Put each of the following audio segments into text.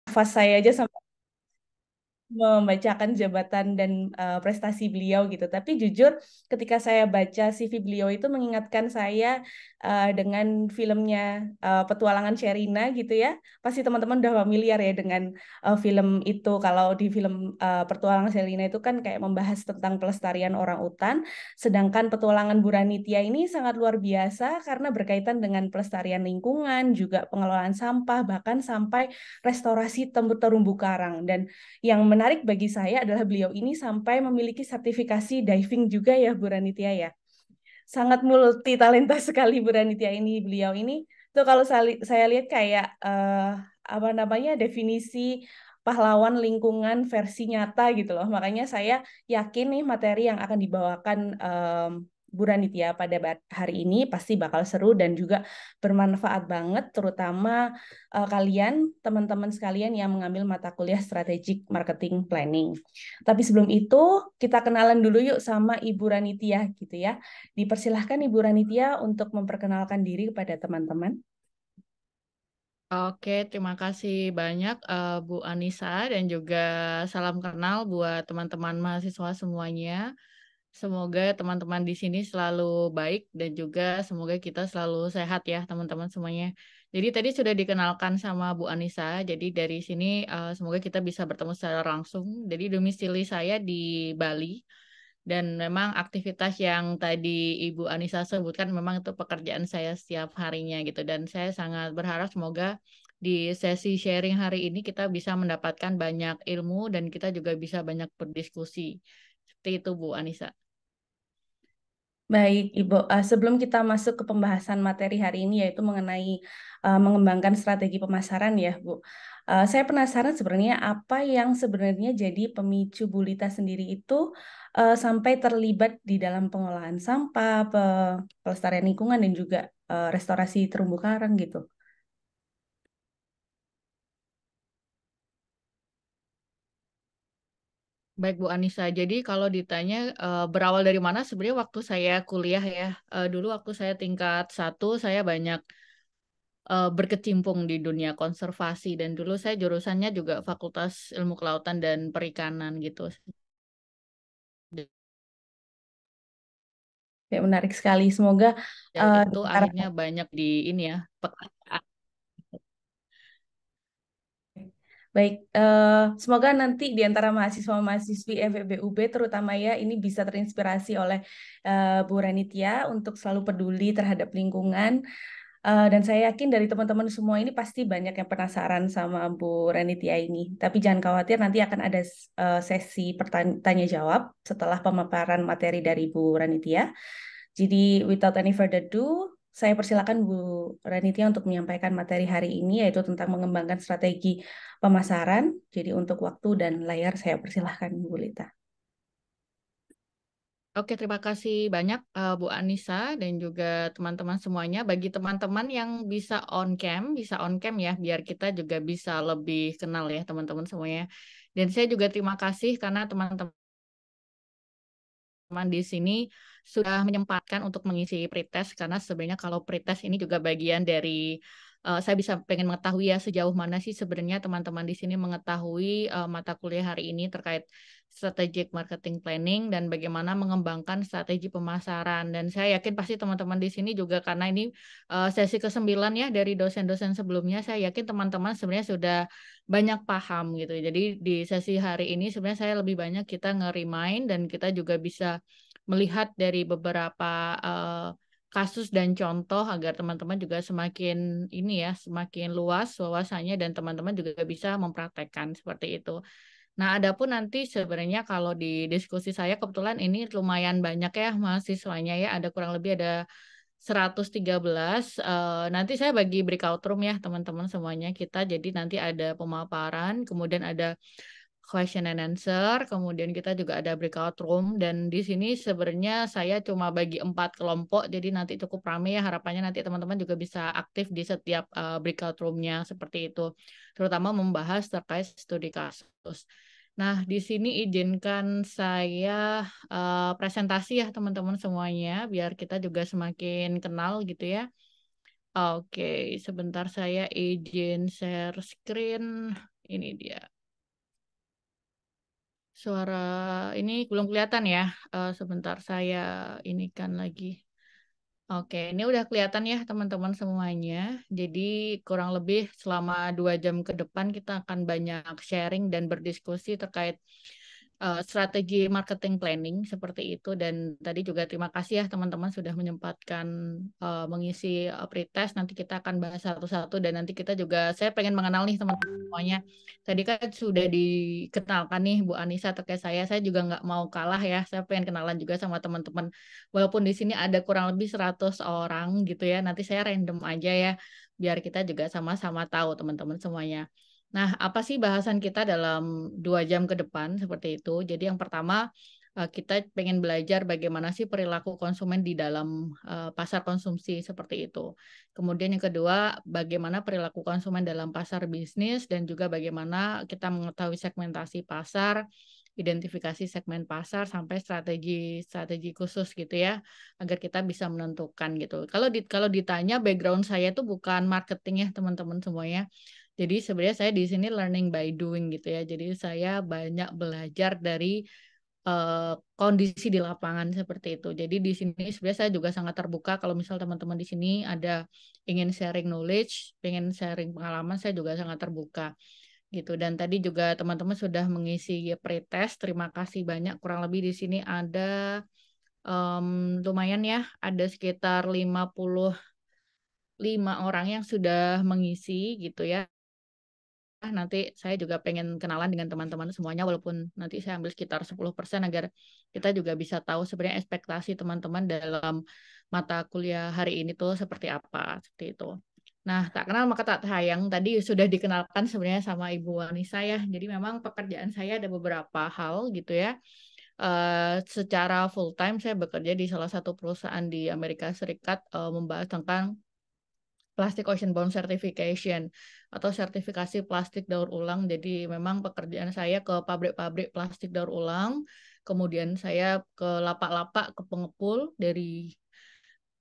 nafas saya aja membacakan jabatan dan prestasi beliau gitu. Tapi jujur ketika saya baca CV beliau itu mengingatkan saya dengan filmnya Petualangan Sherina gitu ya. Pasti teman-teman udah familiar ya dengan film itu. Kalau di film Petualangan Sherina itu kan kayak membahas tentang pelestarian orang utan, sedangkan Petualangan Buranitya ini sangat luar biasa karena berkaitan dengan pelestarian lingkungan, juga pengelolaan sampah, bahkan sampai restorasi terumbu karang. Dan yang menarik bagi saya adalah beliau ini sampai memiliki sertifikasi diving juga ya Bu Ranitya ya. Sangat multi talenta sekali Bu Ranitya ini. Beliau ini tuh kalau saya lihat kayak apa namanya definisi pahlawan lingkungan versi nyata gitu loh. Makanya saya yakin nih materi yang akan dibawakan Bu Ranitya pada hari ini pasti bakal seru dan juga bermanfaat banget, terutama kalian, teman-teman sekalian yang mengambil mata kuliah Strategic Marketing Planning. Tapi sebelum itu, kita kenalan dulu yuk sama Ibu Ranitya gitu ya. Dipersilahkan Ibu Ranitya untuk memperkenalkan diri kepada teman-teman. Oke, terima kasih banyak Bu Anissa dan juga salam kenal buat teman-teman mahasiswa semuanya. Semoga teman-teman di sini selalu baik dan juga semoga kita selalu sehat ya teman-teman semuanya. Jadi tadi sudah dikenalkan sama Bu Anissa, jadi dari sini semoga kita bisa bertemu secara langsung. Jadi domisili saya di Bali. Dan memang aktivitas yang tadi Ibu Anissa sebutkan memang itu pekerjaan saya setiap harinya gitu. Dan saya sangat berharap semoga di sesi sharing hari ini kita bisa mendapatkan banyak ilmu dan kita juga bisa banyak berdiskusi. Seperti itu Bu Anissa. Baik, Ibu. Sebelum kita masuk ke pembahasan materi hari ini, yaitu mengenai mengembangkan strategi pemasaran ya, Bu. Saya penasaran sebenarnya apa yang sebenarnya jadi pemicu Bu Lita sendiri itu sampai terlibat di dalam pengolahan sampah, pelestarian lingkungan, dan juga restorasi terumbu karang gitu. Baik Bu Anissa, jadi kalau ditanya berawal dari mana sebenarnya waktu saya kuliah ya, dulu waktu saya tingkat satu saya banyak berkecimpung di dunia konservasi dan dulu saya jurusannya juga Fakultas Ilmu Kelautan dan Perikanan gitu. Ya, menarik sekali. Semoga Dan di itu antara akhirnya banyak di ini ya pekerjaan. baik, semoga nanti di antara mahasiswa-mahasiswi FEBUB terutama ya ini bisa terinspirasi oleh Bu Ranitya untuk selalu peduli terhadap lingkungan. Dan saya yakin dari teman-teman semua ini pasti banyak yang penasaran sama Bu Ranitya ini. Tapi jangan khawatir, nanti akan ada sesi tanya jawab setelah pemaparan materi dari Bu Ranitya. Jadi, without any further ado, saya persilakan Bu Ranitya untuk menyampaikan materi hari ini, yaitu tentang mengembangkan strategi pemasaran. Jadi, untuk waktu dan layar, saya persilahkan Bu Lita. Oke, terima kasih banyak Bu Anissa dan juga teman-teman semuanya. Bagi teman-teman yang bisa on cam ya, biar kita juga bisa lebih kenal ya teman-teman semuanya. Dan saya juga terima kasih karena teman-teman di sini sudah menyempatkan untuk mengisi pretest karena sebenarnya kalau pretest ini juga bagian dari saya bisa pengen mengetahui ya sejauh mana sih sebenarnya teman-teman di sini mengetahui mata kuliah hari ini terkait strategic marketing planning dan bagaimana mengembangkan strategi pemasaran dan saya yakin pasti teman-teman di sini juga karena ini sesi ke-9 ya dari dosen-dosen sebelumnya saya yakin teman-teman sebenarnya sudah banyak paham gitu. Jadi di sesi hari ini sebenarnya saya lebih banyak kita nge-remind dan kita juga bisa melihat dari beberapa kasus dan contoh agar teman-teman juga semakin ini ya, semakin luas wawasannya dan teman-teman juga bisa mempraktekkan seperti itu. Nah, adapun nanti sebenarnya kalau di diskusi saya kebetulan ini lumayan banyak ya mahasiswanya ya, ada kurang lebih ada 113. Nanti saya bagi breakout room ya teman-teman semuanya kita. Jadi nanti ada pemaparan, kemudian ada question and answer, kemudian kita juga ada breakout room dan di sini sebenarnya saya cuma bagi 4 kelompok, jadi nanti cukup ramai ya harapannya nanti teman-teman juga bisa aktif di setiap breakout roomnya seperti itu, terutama membahas terkait studi kasus. Nah, di sini izinkan saya presentasi ya teman-teman semuanya, biar kita juga semakin kenal gitu ya. Oke, sebentar saya izin share screen. Ini dia. Suara ini belum kelihatan ya. Sebentar saya ini kan lagi. Oke, ini udah kelihatan ya teman-teman semuanya. Jadi kurang lebih selama 2 jam ke depan kita akan banyak sharing dan berdiskusi terkait strategi marketing planning seperti itu. Dan tadi juga terima kasih ya teman-teman sudah menyempatkan mengisi pretest. Nanti kita akan bahas satu-satu dan nanti kita juga, saya pengen mengenal nih teman-teman semuanya. Tadi kan sudah dikenalkan nih Bu Anissa terkait saya juga nggak mau kalah ya. Saya pengen kenalan juga sama teman-teman. Walaupun di sini ada kurang lebih 100 orang gitu ya. Nanti saya random aja ya, biar kita juga sama-sama tahu teman-teman semuanya. Nah, apa sih bahasan kita dalam 2 jam ke depan seperti itu? Jadi yang pertama, kita pengen belajar bagaimana sih perilaku konsumen di dalam pasar konsumsi seperti itu. Kemudian yang kedua, bagaimana perilaku konsumen dalam pasar bisnis dan juga bagaimana kita mengetahui segmentasi pasar, identifikasi segmen pasar sampai strategi khusus gitu ya, agar kita bisa menentukan gitu. Kalau ditanya background saya itu bukan marketing ya teman-teman semuanya. Jadi sebenarnya saya di sini learning by doing gitu ya. Jadi saya banyak belajar dari kondisi di lapangan seperti itu. Jadi di sini sebenarnya saya juga sangat terbuka kalau misal teman-teman di sini ada ingin sharing knowledge, ingin sharing pengalaman, saya juga sangat terbuka gitu. Dan tadi juga teman-teman sudah mengisi pretest. Terima kasih banyak. Kurang lebih di sini ada lumayan ya, ada sekitar 55 orang yang sudah mengisi gitu ya. Nanti saya juga pengen kenalan dengan teman-teman semuanya walaupun nanti saya ambil sekitar 10% agar kita juga bisa tahu sebenarnya ekspektasi teman-teman dalam mata kuliah hari ini tuh seperti apa, seperti itu. Nah, tak kenal maka tak sayang, tadi sudah dikenalkan sebenarnya sama Ibu Wanisa ya. Jadi memang pekerjaan saya ada beberapa hal gitu ya. Secara full time saya bekerja di salah satu perusahaan di Amerika Serikat, membahas tentang Plastic Oceanbound Certification atau sertifikasi plastik daur ulang. Jadi memang pekerjaan saya ke pabrik-pabrik plastik daur ulang, kemudian saya ke lapak-lapak, ke pengepul dari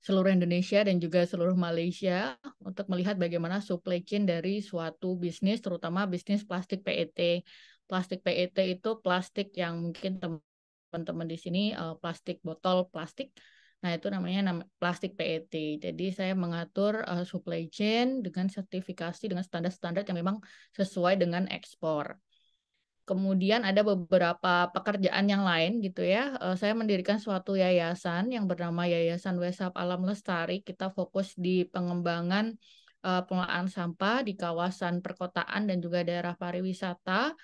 seluruh Indonesia dan juga seluruh Malaysia untuk melihat bagaimana supply chain dari suatu bisnis, terutama bisnis plastik PET. Plastik PET itu plastik yang mungkin teman-teman di sini plastik botol plastik. Nah, itu namanya plastik PET. Jadi saya mengatur supply chain dengan sertifikasi dengan standar-standar yang memang sesuai dengan ekspor. Kemudian ada beberapa pekerjaan yang lain gitu ya. Saya mendirikan suatu yayasan yang bernama Yayasan Wesap Alam Lestari. Kita fokus di pengembangan pengelolaan sampah di kawasan perkotaan dan juga daerah pariwisata.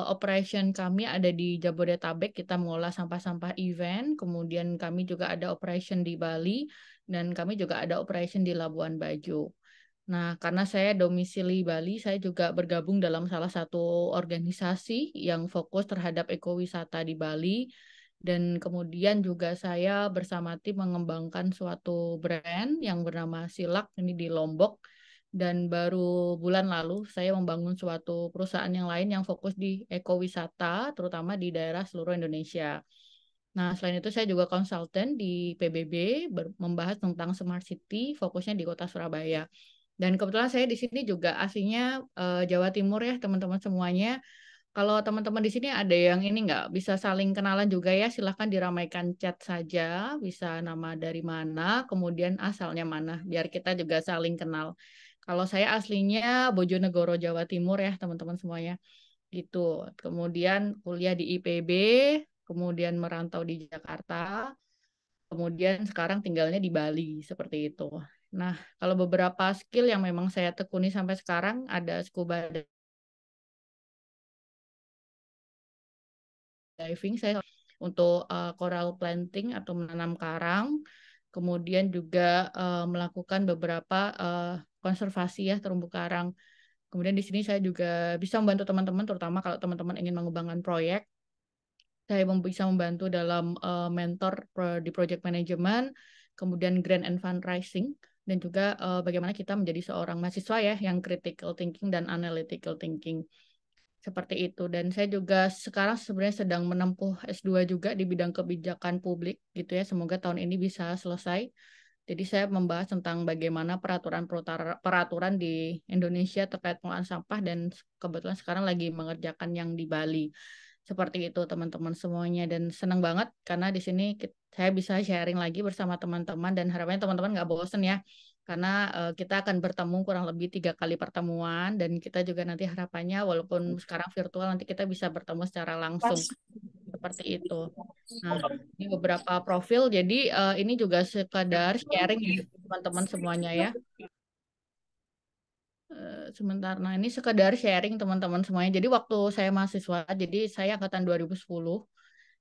Operation kami ada di Jabodetabek, kita mengolah sampah-sampah event. Kemudian kami juga ada operation di Bali dan kami juga ada operation di Labuan Bajo. Nah, karena saya domisili Bali, saya juga bergabung dalam salah satu organisasi yang fokus terhadap ekowisata di Bali. Dan kemudian juga saya bersama tim mengembangkan suatu brand yang bernama Silak, ini di Lombok. Dan baru bulan lalu saya membangun suatu perusahaan yang lain yang fokus di ekowisata, terutama di daerah seluruh Indonesia. Nah, selain itu saya juga konsultan di PBB, membahas tentang Smart City, fokusnya di kota Surabaya. Dan kebetulan saya di sini juga aslinya Jawa Timur ya teman-teman semuanya. Kalau teman-teman di sini ada yang ini nggak bisa saling kenalan juga ya, silahkan diramaikan chat saja, bisa nama dari mana, kemudian asalnya mana, biar kita juga saling kenal. Kalau saya aslinya Bojonegoro, Jawa Timur ya teman-teman semuanya gitu. Kemudian kuliah di IPB, kemudian merantau di Jakarta, kemudian sekarang tinggalnya di Bali, seperti itu. Nah, kalau beberapa skill yang memang saya tekuni sampai sekarang ada scuba diving, saya untuk coral planting atau menanam karang, kemudian juga melakukan beberapa konservasi ya terumbu karang. Kemudian di sini saya juga bisa membantu teman-teman, terutama kalau teman-teman ingin mengembangkan proyek. Saya bisa membantu dalam mentor di project management, kemudian grant and fundraising, dan juga bagaimana kita menjadi seorang mahasiswa ya yang critical thinking dan analytical thinking. Seperti itu. Dan saya juga sekarang sebenarnya sedang menempuh S2 juga di bidang kebijakan publik gitu ya. Semoga tahun ini bisa selesai. Jadi saya membahas tentang bagaimana peraturan di Indonesia terkait pengelolaan sampah dan kebetulan sekarang lagi mengerjakan yang di Bali. Seperti itu teman-teman semuanya dan senang banget karena di sini saya bisa sharing lagi bersama teman-teman dan harapannya teman-teman nggak bosen ya karena kita akan bertemu kurang lebih 3 kali pertemuan dan kita juga nanti harapannya walaupun sekarang virtual nanti kita bisa bertemu secara langsung seperti itu. Nah, ini beberapa profil. Jadi ini juga sekadar sharing ya teman-teman semuanya ya. Sebentar. Nah, ini sekadar sharing teman-teman semuanya. Jadi waktu saya mahasiswa, jadi saya angkatan 2010.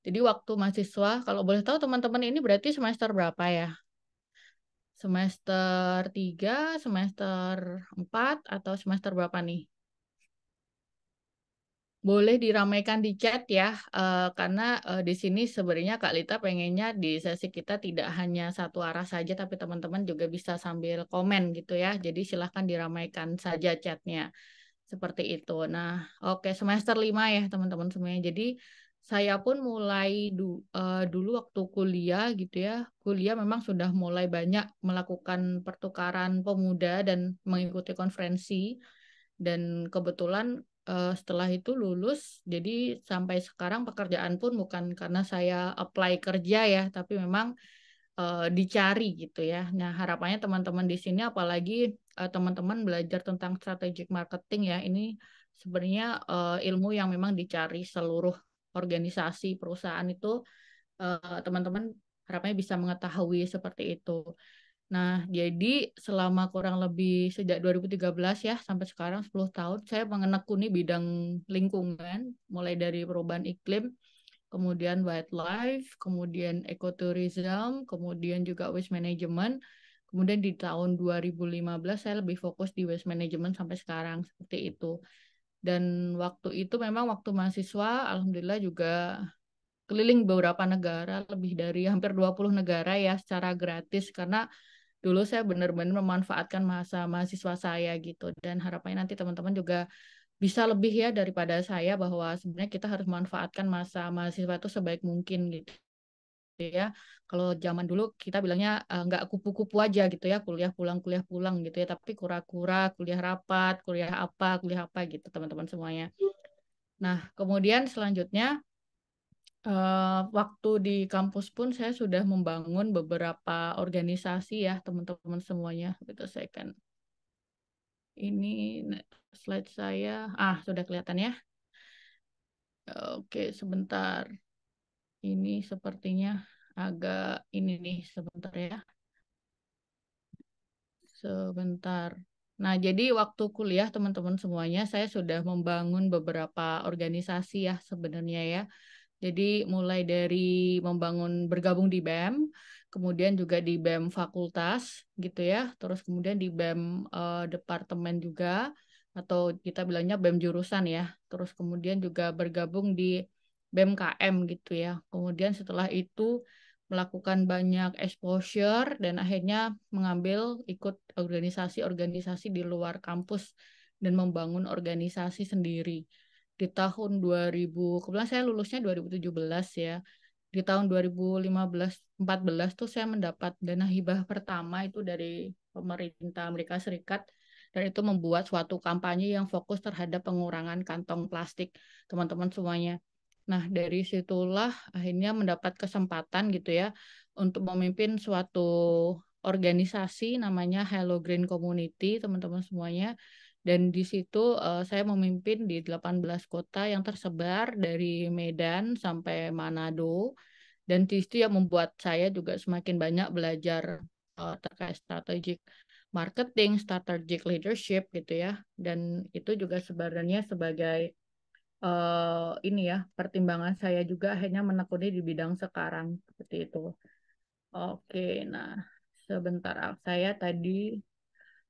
Jadi waktu mahasiswa, kalau boleh tahu teman-teman ini berarti semester berapa ya? Semester 3, semester 4, atau semester berapa nih? Boleh diramaikan di chat ya, karena di sini sebenarnya Kak Lita pengennya di sesi kita tidak hanya satu arah saja, tapi teman-teman juga bisa sambil komen gitu ya. Jadi silahkan diramaikan saja chatnya. Seperti itu. Nah, oke semester 5 ya teman-teman semuanya. Jadi saya pun mulai dulu waktu kuliah gitu ya. Kuliah memang sudah mulai banyak melakukan pertukaran pemuda dan mengikuti konferensi. Dan kebetulan setelah itu lulus, jadi sampai sekarang pekerjaan pun bukan karena saya apply kerja ya, tapi memang dicari gitu ya. Nah, harapannya teman-teman di sini apalagi teman-teman belajar tentang strategic marketing ya. Ini sebenarnya ilmu yang memang dicari seluruh organisasi perusahaan itu teman-teman harapannya bisa mengetahui seperti itu. Nah, jadi selama kurang lebih sejak 2013 ya sampai sekarang 10 tahun saya menekuni bidang lingkungan mulai dari perubahan iklim kemudian wildlife, kemudian ecotourism, kemudian juga waste management. Kemudian di tahun 2015 saya lebih fokus di waste management sampai sekarang seperti itu. Dan waktu itu memang waktu mahasiswa, alhamdulillah juga keliling beberapa negara, lebih dari hampir 20 negara ya secara gratis karena dulu saya benar-benar memanfaatkan masa mahasiswa saya gitu. Dan harapannya nanti teman-teman juga bisa lebih ya daripada saya bahwa sebenarnya kita harus memanfaatkan masa mahasiswa itu sebaik mungkin gitu ya. Kalau zaman dulu kita bilangnya nggak kupu-kupu aja gitu ya, kuliah pulang gitu ya, tapi kura-kura, kuliah rapat, kuliah apa gitu teman-teman semuanya. Nah, kemudian selanjutnya waktu di kampus pun saya sudah membangun beberapa organisasi ya teman-teman semuanya. Gitu saya kan. Ini slide saya, sudah kelihatan ya. Oke, sebentar. Ini sepertinya agak ini nih sebentar ya. Sebentar. Nah, jadi waktu kuliah teman-teman semuanya saya sudah membangun beberapa organisasi ya sebenarnya ya. Jadi mulai dari membangun bergabung di BEM, kemudian juga di BEM fakultas gitu ya. Terus kemudian di BEM departemen juga atau kita bilangnya BEM jurusan ya. Terus kemudian juga bergabung di BEM KM gitu ya. Kemudian setelah itu melakukan banyak exposure dan akhirnya mengambil ikut organisasi-organisasi di luar kampus dan membangun organisasi sendiri. Di tahun 2000, kebetulan saya lulusnya 2017 ya. Di tahun 2015-14 tuh saya mendapat dana hibah pertama itu dari pemerintah Amerika Serikat dan itu membuat suatu kampanye yang fokus terhadap pengurangan kantong plastik teman-teman semuanya. Nah, dari situlah akhirnya mendapat kesempatan gitu ya untuk memimpin suatu organisasi namanya Hello Green Community, teman-teman semuanya. Dan di situ saya memimpin di 18 kota yang tersebar dari Medan sampai Manado. Dan di situ yang membuat saya juga semakin banyak belajar terkait strategic marketing, strategic leadership gitu ya. Dan itu juga sebenarnya sebagai ini ya pertimbangan saya juga akhirnya menekuni di bidang sekarang seperti itu. Oke, nah sebentar saya tadi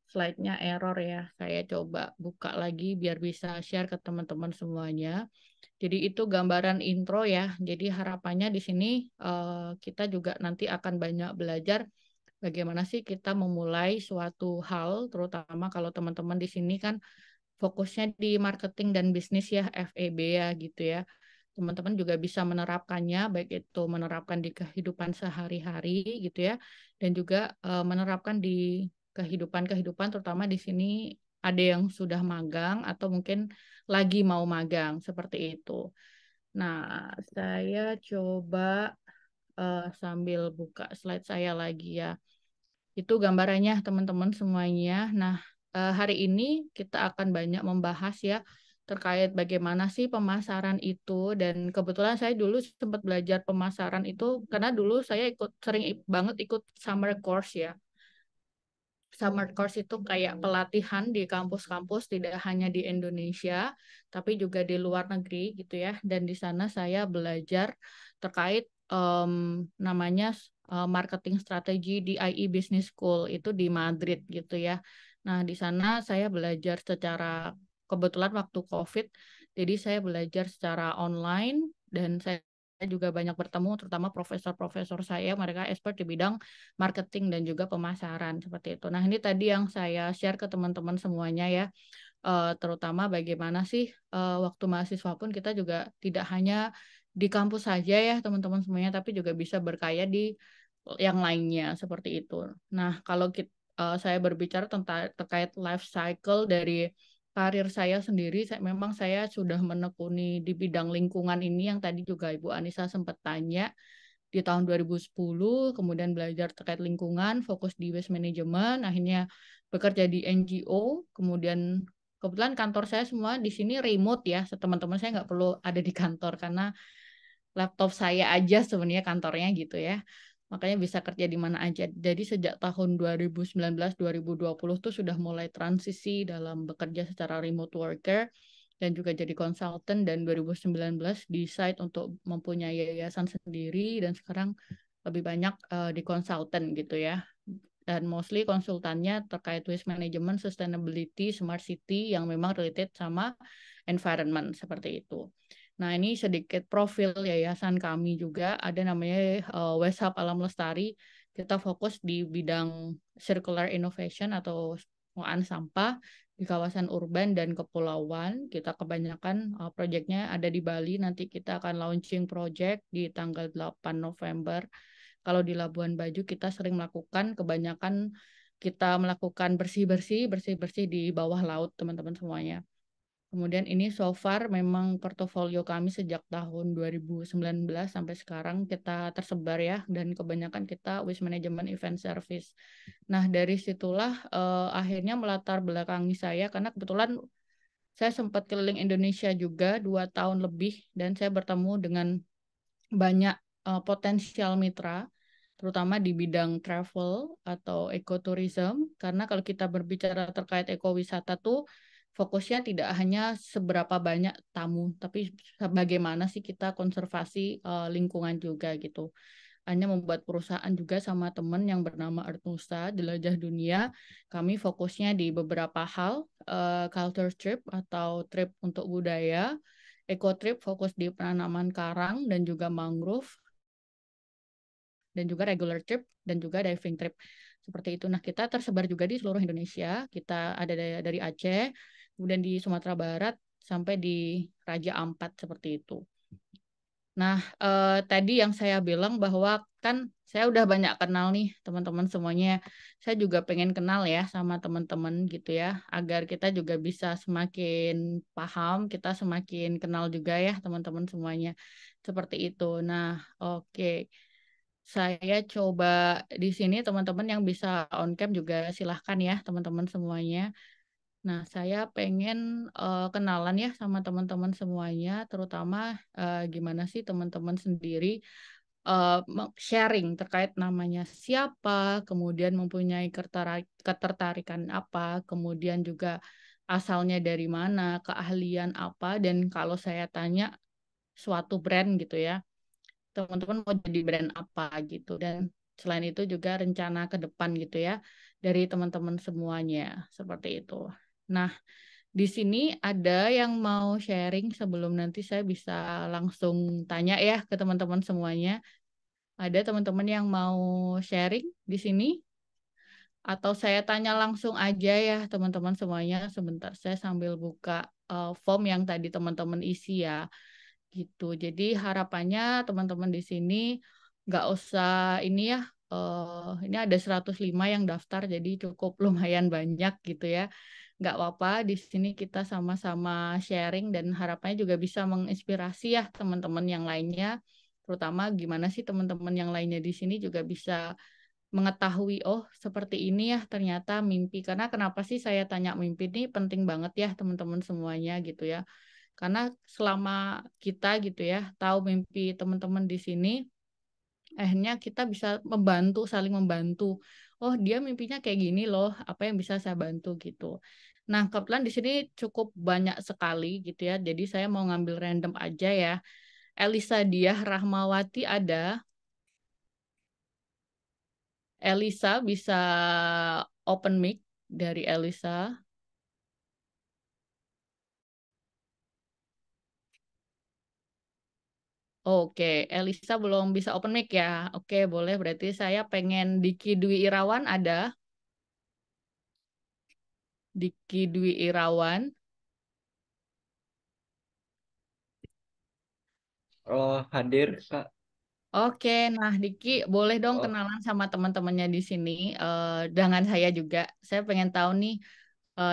slide-nya error ya. Saya coba buka lagi biar bisa share ke teman-teman semuanya. Jadi itu gambaran intro ya. Jadi harapannya di sini kita juga nanti akan banyak belajar bagaimana sih kita memulai suatu hal, terutama kalau teman-teman di sini kan fokusnya di marketing dan bisnis ya, FEB ya gitu ya. teman-teman juga bisa menerapkannya, baik itu menerapkan di kehidupan sehari-hari gitu ya, dan juga menerapkan di kehidupan-kehidupan, terutama di sini ada yang sudah magang atau mungkin lagi mau magang seperti itu. Nah, saya coba sambil buka slide saya lagi ya. Itu gambarannya teman-teman semuanya. Nah, hari ini kita akan banyak membahas ya terkait bagaimana sih pemasaran itu, dan kebetulan saya dulu sempat belajar pemasaran itu karena dulu saya sering banget ikut summer course ya. Summer course itu kayak pelatihan di kampus-kampus tidak hanya di Indonesia tapi juga di luar negeri gitu ya. Dan di sana saya belajar terkait namanya marketing strategi di IE Business School itu di Madrid gitu ya. Nah, di sana saya belajar secara kebetulan waktu COVID, jadi saya belajar secara online dan saya juga banyak bertemu terutama profesor-profesor saya, mereka expert di bidang marketing dan juga pemasaran seperti itu. Nah, ini tadi yang saya share ke teman-teman semuanya ya, terutama bagaimana sih waktu mahasiswa pun kita juga tidak hanya di kampus saja ya teman-teman semuanya, tapi juga bisa berkaya di yang lainnya seperti itu. Nah, kalau saya berbicara tentang terkait life cycle dari karir saya sendiri, memang saya sudah menekuni di bidang lingkungan ini yang tadi juga Ibu Anissa sempat tanya di tahun 2010, kemudian belajar terkait lingkungan, fokus di waste management, akhirnya bekerja di NGO, kemudian kebetulan kantor saya semua di sini remote ya, teman-teman saya nggak perlu ada di kantor karena laptop saya aja sebenarnya kantornya gitu ya. Makanya bisa kerja di mana aja. Jadi sejak tahun 2019-2020 tuh sudah mulai transisi dalam bekerja secara remote worker dan juga jadi konsultan, dan 2019 decide untuk mempunyai yayasan sendiri dan sekarang lebih banyak di konsultan gitu ya. Dan mostly konsultannya terkait waste management, sustainability, smart city yang memang related sama environment seperti itu. Nah, ini sedikit profil yayasan kami juga, ada namanya West Hub Alam Lestari. Kita fokus di bidang circular innovation atau pengelolaan sampah di kawasan urban dan kepulauan. Kita kebanyakan proyeknya ada di Bali. Nanti kita akan launching project di tanggal 8 November. Kalau di Labuan Bajo kita sering melakukan, kebanyakan kita melakukan bersih-bersih di bawah laut, teman-teman semuanya. Kemudian ini so far memang portofolio kami sejak tahun 2019 sampai sekarang kita tersebar ya, dan kebanyakan kita waste management event service. Nah, dari situlah akhirnya melatar belakangi saya karena kebetulan saya sempat keliling Indonesia juga 2 tahun lebih dan saya bertemu dengan banyak potensial mitra, terutama di bidang travel atau ekoturism, karena kalau kita berbicara terkait ekowisata tuh fokusnya tidak hanya seberapa banyak tamu, tapi bagaimana sih kita konservasi lingkungan juga gitu. Hanya membuat perusahaan juga sama teman yang bernama Earth Nusa, Jelajah Dunia. Kami fokusnya di beberapa hal, culture trip atau trip untuk budaya, eco trip fokus di penanaman karang dan juga mangrove, dan juga regular trip dan juga diving trip seperti itu. Nah, kita tersebar juga di seluruh Indonesia. Kita ada dari Aceh, kemudian di Sumatera Barat sampai di Raja Ampat seperti itu. Nah, tadi yang saya bilang bahwa kan saya udah banyak kenal nih teman-teman semuanya. Saya juga pengen kenal ya sama teman-teman gitu ya, agar kita juga bisa semakin paham, kita semakin kenal juga ya teman-teman semuanya. Seperti itu. Nah, oke. Saya coba di sini teman-teman yang bisa on cam juga silahkan ya teman-teman semuanya. Nah, saya pengen kenalan ya sama teman-teman semuanya, terutama gimana sih teman-teman sendiri sharing terkait namanya siapa, kemudian mempunyai ketertarikan apa, kemudian juga asalnya dari mana, keahlian apa, dan kalau saya tanya suatu brand gitu ya, teman-teman mau jadi brand apa gitu, dan selain itu juga rencana ke depan gitu ya dari teman-teman semuanya seperti itu. Nah, di sini ada yang mau sharing sebelum nanti saya bisa langsung tanya ya ke teman-teman semuanya. Ada teman-teman yang mau sharing di sini? Atau saya tanya langsung aja ya teman-teman semuanya. Sebentar saya sambil buka form yang tadi teman-teman isi ya. gitu. Jadi harapannya teman-teman di sini nggak usah ini ya, ini ada 105 yang daftar, jadi cukup lumayan banyak gitu ya. Nggak apa-apa, di sini kita sama-sama sharing dan harapannya juga bisa menginspirasi ya teman-teman yang lainnya. Terutama gimana sih teman-teman yang lainnya di sini juga bisa mengetahui, oh seperti ini ya ternyata mimpi. Karena kenapa sih saya tanya mimpi ini penting banget ya teman-teman semuanya gitu ya. Karena selama kita gitu ya tahu mimpi teman-teman di sini, akhirnya kita bisa membantu, saling membantu. Oh dia mimpinya kayak gini loh, apa yang bisa saya bantu gitu. Nah kebetulan di sini cukup banyak sekali gitu ya. Jadi saya mau ngambil random aja ya. Elisa Diah Rahmawati ada. Elisa bisa open mic dari Elisa. Oke, Elisa belum bisa open mic ya. Oke, boleh. Berarti saya pengen Diki Dwi Irawan ada. Diki Dwi Irawan. Oh, hadir, Kak. Oke, nah Diki boleh dong Oh, kenalan sama teman-temannya di sini. Dengan saya juga. Saya pengen tahu nih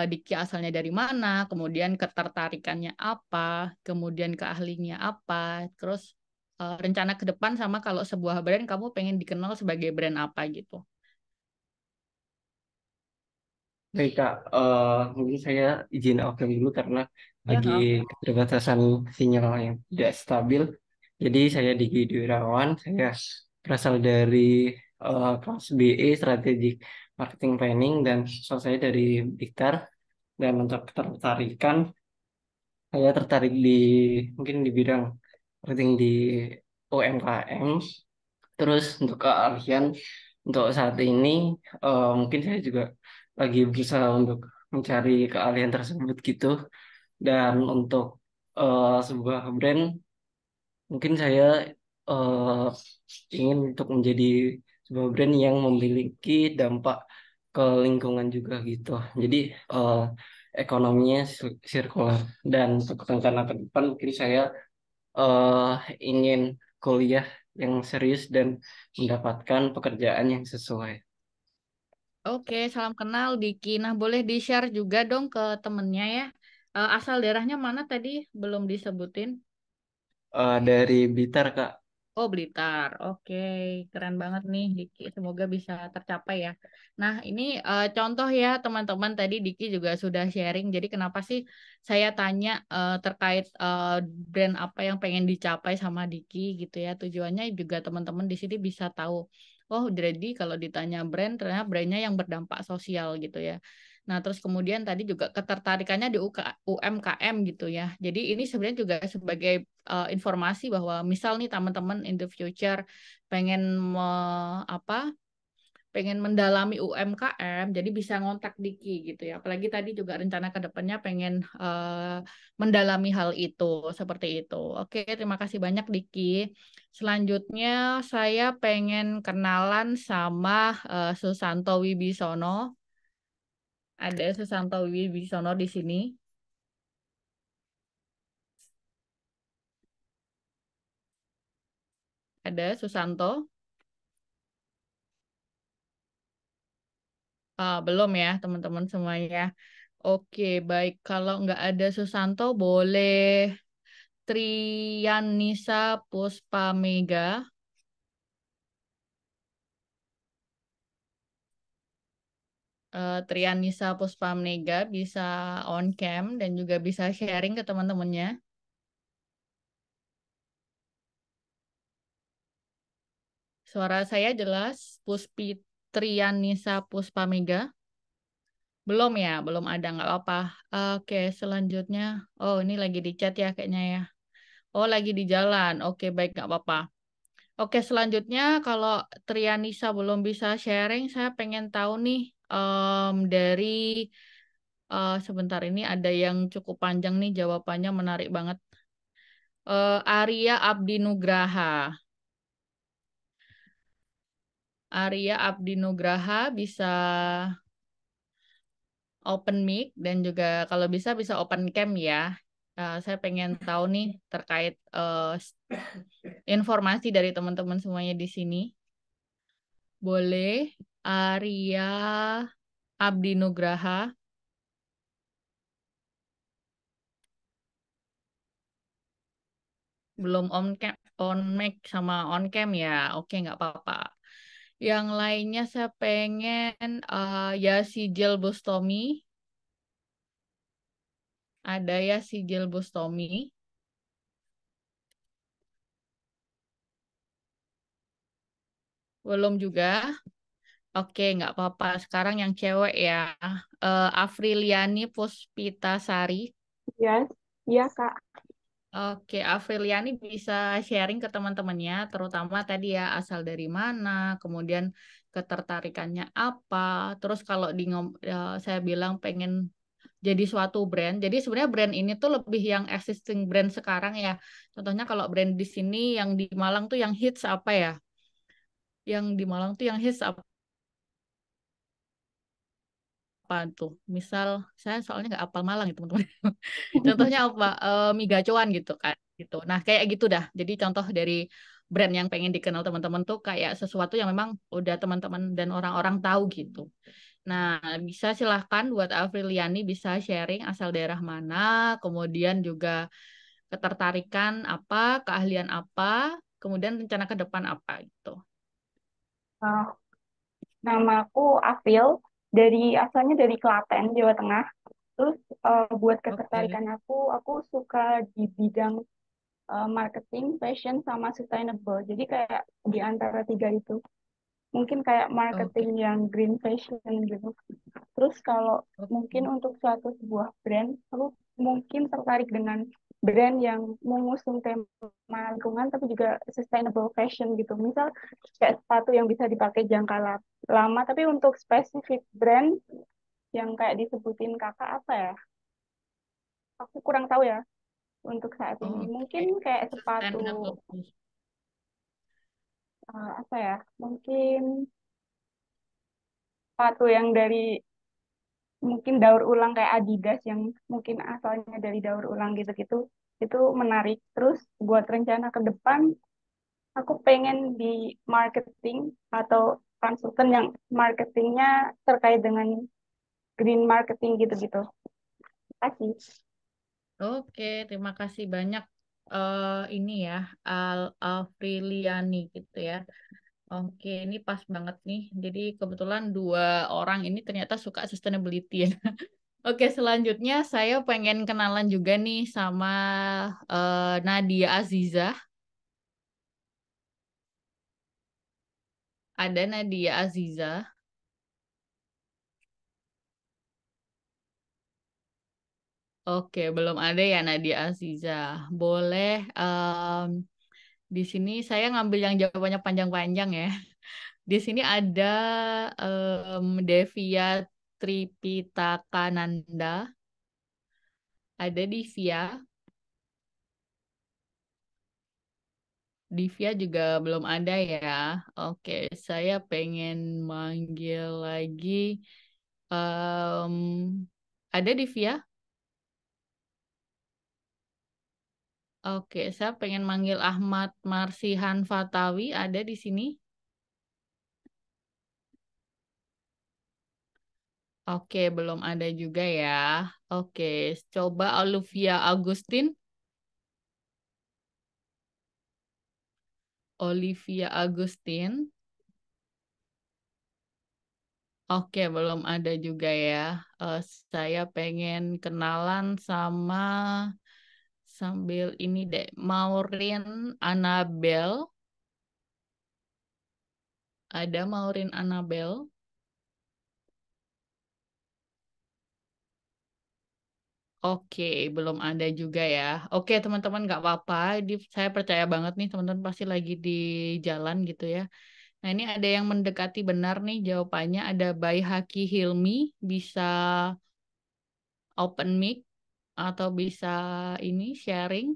Diki asalnya dari mana, kemudian ketertarikannya apa, kemudian keahlinya apa, terus rencana ke depan sama kalau sebuah brand kamu pengen dikenal sebagai brand apa gitu. baik, Kak. Mungkin saya izin off dulu karena Ya, lagi nggak apa. keterbatasan sinyal yang tidak stabil. Jadi saya Diki Dwirawan, saya berasal dari kelas BE Strategic Marketing Planning dan selesai dari Blitar. Dan untuk ketertarikan, saya tertarik di mungkin di bidang marketing di UMKM. Terus untuk keahlian untuk saat ini mungkin saya juga lagi berusaha untuk mencari keahlian tersebut gitu. Dan untuk sebuah brand mungkin saya eh, ingin untuk menjadi sebuah brand yang memiliki dampak ke lingkungan juga gitu. Jadi eh, ekonominya sirkular dan untuk rencana ke depan mungkin saya eh ingin kuliah yang serius dan mendapatkan pekerjaan yang sesuai. Oke, salam kenal Diki. Nah, boleh di-share juga dong ke temennya ya. Asal daerahnya mana tadi? Belum disebutin. Dari Blitar, Kak. Oh, Blitar. Oke, keren banget nih Diki. Semoga bisa tercapai ya. Nah, ini contoh ya teman-teman. Tadi Diki juga sudah sharing. Jadi kenapa sih saya tanya terkait brand apa yang pengen dicapai sama Diki gitu ya. Tujuannya juga teman-teman di sini bisa tahu. Oh, jadi kalau ditanya brand, ternyata brandnya yang berdampak sosial gitu ya. Nah, terus kemudian tadi juga ketertarikannya di UMKM gitu ya. Jadi ini sebenarnya juga sebagai informasi bahwa misal nih teman-teman in the future pengen apa pengen mendalami UMKM jadi bisa ngontak Diki gitu ya apalagi tadi juga rencana ke depannya pengen mendalami hal itu seperti itu. Oke, terima kasih banyak Diki. Selanjutnya saya pengen kenalan sama Susanto Wibisono. Ada Susanto Wibisono di sini. Ada Susanto. Belum ya, teman-teman semuanya. Oke, baik. Kalau nggak ada Susanto, boleh Trianisa Puspamega. Trianisa Puspamega bisa on cam dan juga bisa sharing ke teman-temannya. Suara saya jelas, Puspi Trianisa Puspamega. Belum ya, belum ada, nggak apa-apa. Oke, selanjutnya. Oh, ini lagi di chat ya kayaknya ya. Oh, lagi di jalan. Oke, baik, nggak apa-apa. Oke, selanjutnya kalau Trianisa belum bisa sharing, saya pengen tahu nih dari sebentar ini ada yang cukup panjang nih jawabannya menarik banget. Arya Abdi Nugraha. Arya Abdi Nugraha bisa open mic dan juga kalau bisa bisa open cam ya. Saya pengen tahu nih terkait informasi dari teman-teman semuanya di sini. Boleh, Arya Abdi Nugraha. Belum on mic sama on cam ya. Oke, nggak apa-apa. Yang lainnya saya pengen ya Sijil Bustomi. Ada ya Sijil Bustomi. Belum juga. Oke, nggak apa-apa. Sekarang yang cewek ya. Afriliani Puspitasari. Ya, iya Kak. Oke, Afriliani bisa sharing ke teman-temannya, terutama tadi ya asal dari mana, kemudian ketertarikannya apa. Terus kalau saya bilang pengen jadi suatu brand. Jadi sebenarnya brand ini tuh lebih yang existing brand sekarang ya. Contohnya kalau brand di sini yang di Malang tuh yang hits apa ya? Yang di Malang tuh yang hits apa tuh? Misal saya soalnya nggak apal Malang ya teman-teman. Contohnya apa? Mie gacoan gitu kan. Gitu. Nah kayak gitu dah. Jadi contoh dari brand yang pengen dikenal teman-teman tuh kayak sesuatu yang memang udah teman-teman dan orang-orang tahu gitu. Nah, bisa silahkan buat Afriliani bisa sharing asal daerah mana, kemudian juga ketertarikan apa, keahlian apa, kemudian rencana ke depan apa gitu. Uh, Nama aku Afil, asalnya dari Klaten, Jawa Tengah. Terus buat Oke, ketertarikan aku suka di bidang marketing, fashion, sama sustainable. Jadi kayak di antara tiga itu. Mungkin kayak marketing oke, yang green fashion gitu. Terus kalau mungkin oke. untuk suatu sebuah brand, aku mungkin tertarik dengan brand yang mengusung tema lingkungan tapi juga sustainable fashion gitu. Misal kayak sepatu yang bisa dipakai jangka lama, tapi untuk spesifik brand yang kayak disebutin kakak apa ya? Aku kurang tahu ya untuk saat ini. Mungkin Oke. kayak sepatu Sustainable. apa ya? Mungkin sepatu yang dari mungkin daur ulang kayak Adidas yang mungkin asalnya dari daur ulang gitu-gitu itu menarik. Terus buat rencana ke depan aku pengen di marketing atau konsultan yang marketingnya terkait dengan green marketing gitu-gitu. Kasih. Oke, terima kasih banyak ini ya Afriliani gitu ya. Oke, ini pas banget nih. Jadi kebetulan dua orang ini ternyata suka sustainability ya. Oke, selanjutnya saya pengen kenalan juga nih sama Nadia Aziza. Ada Nadia Aziza. Oke, belum ada ya Nadia Aziza. Boleh di sini saya ngambil yang jawabannya panjang-panjang ya. Di sini ada Devia Tripitakananda, ada Divya. Divya juga belum ada ya. Oke, saya pengen manggil lagi. em, ada Divya? Oke, saya pengen manggil Ahmad Marsihan Fatawi. Ada di sini? Oke, belum ada juga ya. Oke, coba Olivia Agustin. Olivia Agustin. Oke, belum ada juga ya. Eh, saya pengen kenalan sama sambil ini deh, Maureen Annabel. Ada Maureen Annabel. Oke, belum ada juga ya. Oke, teman-teman nggak apa-apa. Saya percaya banget nih teman-teman pasti lagi di jalan gitu ya. Nah, ini ada yang mendekati benar nih jawabannya. Ada Bayi Haki Hilmi, bisa open mic atau bisa ini sharing.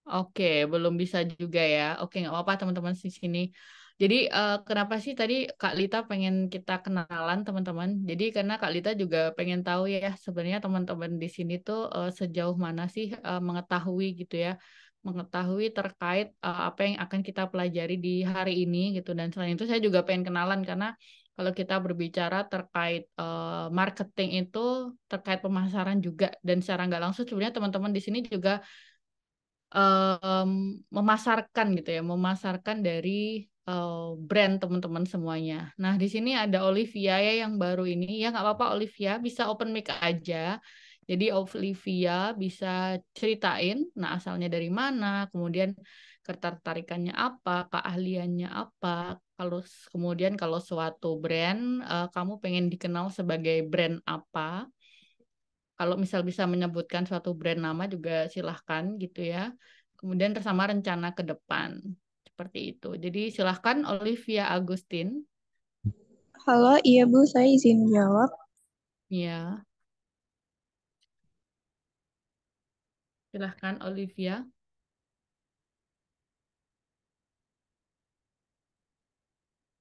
Oke, belum bisa juga ya. Oke, nggak apa-apa teman-teman di sini. Jadi kenapa sih tadi Kak Lita pengen kita kenalan teman-teman? Jadi karena Kak Lita juga pengen tahu ya sebenarnya teman-teman di sini tuh sejauh mana sih mengetahui gitu ya, mengetahui terkait apa yang akan kita pelajari di hari ini gitu. Dan selain itu saya juga pengen kenalan karena kalau kita berbicara terkait marketing itu terkait pemasaran juga dan secara nggak langsung sebenarnya teman-teman di sini juga em, memasarkan gitu ya, memasarkan dari brand teman-teman semuanya. Nah, di sini ada Olivia ya yang baru ini. Ya nggak apa-apa Olivia, bisa open mic aja. Jadi Olivia bisa ceritain, nah asalnya dari mana, kemudian ketertarikannya apa, keahliannya apa. Kalau kemudian kalau suatu brand, kamu pengen dikenal sebagai brand apa? Kalau misal bisa menyebutkan suatu brand nama juga silahkan gitu ya. Kemudian bersama rencana ke depan. Seperti itu. Jadi silahkan Olivia Agustin. Halo, iya Bu, saya izin jawab. Ya, silahkan Olivia.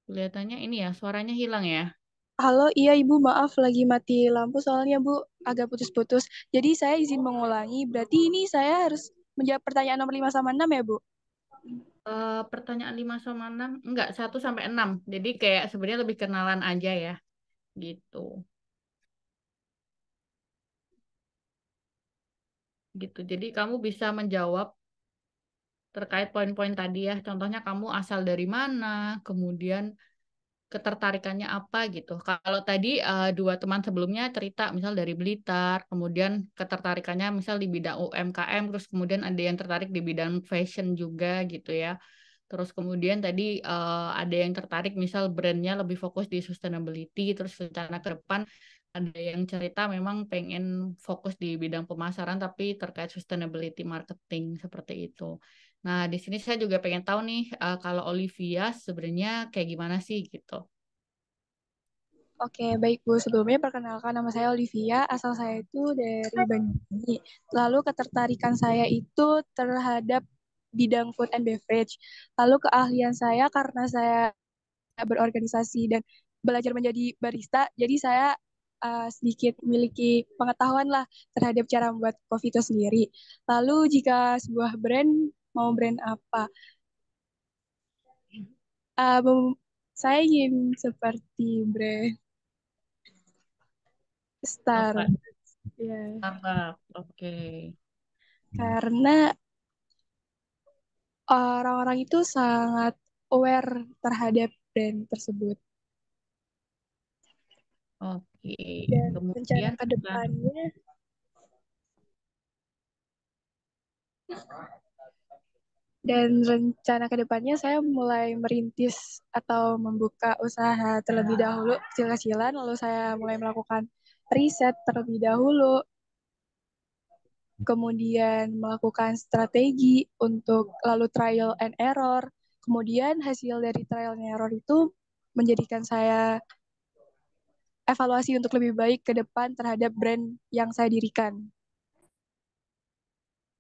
Kelihatannya ini ya, suaranya hilang ya. Halo, iya Ibu, maaf lagi mati lampu soalnya Bu agak putus-putus. Jadi saya izin mengulangi, berarti ini saya harus menjawab pertanyaan nomor 5 sama 6 ya Bu? Pertanyaan 5 sama 6, enggak, 1 sampai 6. Jadi kayak sebenarnya lebih kenalan aja ya, gitu. Gitu. Jadi kamu bisa menjawab terkait poin-poin tadi ya. Contohnya kamu asal dari mana, kemudian ketertarikannya apa gitu. Kalau tadi dua teman sebelumnya cerita misal dari Blitar, kemudian ketertarikannya misal di bidang UMKM, terus kemudian ada yang tertarik di bidang fashion juga gitu ya. Terus kemudian tadi ada yang tertarik misal brandnya lebih fokus di sustainability, terus rencana ke depan ada yang cerita memang pengen fokus di bidang pemasaran tapi terkait sustainability marketing seperti itu. Nah, di sini saya juga pengen tahu nih kalau Olivia sebenarnya kayak gimana sih gitu. Oke, baik Bu. Sebelumnya perkenalkan nama saya Olivia, asal saya itu dari Banyuwangi. Lalu ketertarikan saya itu terhadap bidang food and beverage. Lalu keahlian saya karena saya berorganisasi dan belajar menjadi barista, jadi saya sedikit memiliki pengetahuan lah terhadap cara membuat kopi itu sendiri. Lalu jika sebuah brand, mau brand apa? Uh, saya ingin seperti brand Star, Apa? ya, Starbucks, oke. karena orang-orang itu sangat aware terhadap brand tersebut. Oke, Dan rencana kemudian ke depannya, saya mulai merintis atau membuka usaha terlebih dahulu kecil-kecilan, lalu saya mulai melakukan riset terlebih dahulu, kemudian melakukan strategi untuk lalu trial and error. Kemudian hasil dari trial and error itu menjadikan saya evaluasi untuk lebih baik ke depan terhadap brand yang saya dirikan.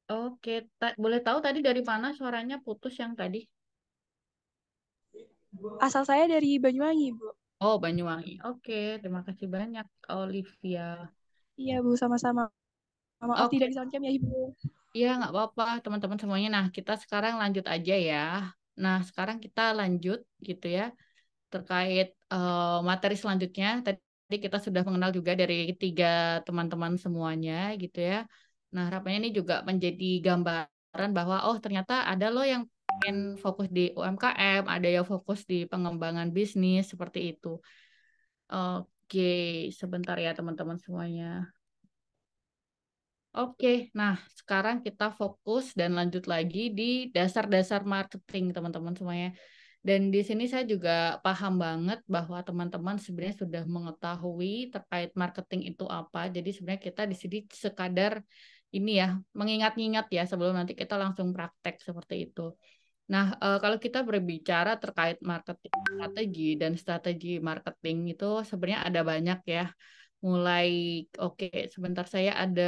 oke, boleh tahu tadi dari mana suaranya putus yang tadi? Asal saya dari Banyuwangi, Bu. Oh, Banyuwangi. Oke, terima kasih banyak Olivia. Iya, Bu, sama-sama. Maaf tidak Oke, bisa on-cam ya, Ibu. iya nggak apa-apa teman-teman semuanya. Nah, kita sekarang lanjut aja ya. Nah, sekarang kita lanjut gitu ya terkait materi selanjutnya. Tadi kita sudah mengenal juga dari tiga teman-teman semuanya gitu ya. Nah, harapannya ini juga menjadi gambaran bahwa oh ternyata ada loh yang pengen fokus di UMKM, ada yang fokus di pengembangan bisnis seperti itu. Oke, sebentar ya teman-teman semuanya. Oke, nah sekarang kita fokus dan lanjut lagi di dasar-dasar marketing teman-teman semuanya. Dan di sini saya juga paham banget bahwa teman-teman sebenarnya sudah mengetahui terkait marketing itu apa. Jadi sebenarnya kita di sini sekadar ini ya, mengingat-ingat ya sebelum nanti kita langsung praktek seperti itu. Nah, kalau kita berbicara terkait marketing strategi dan strategi marketing itu sebenarnya ada banyak ya. Mulai, oke, sebentar saya ada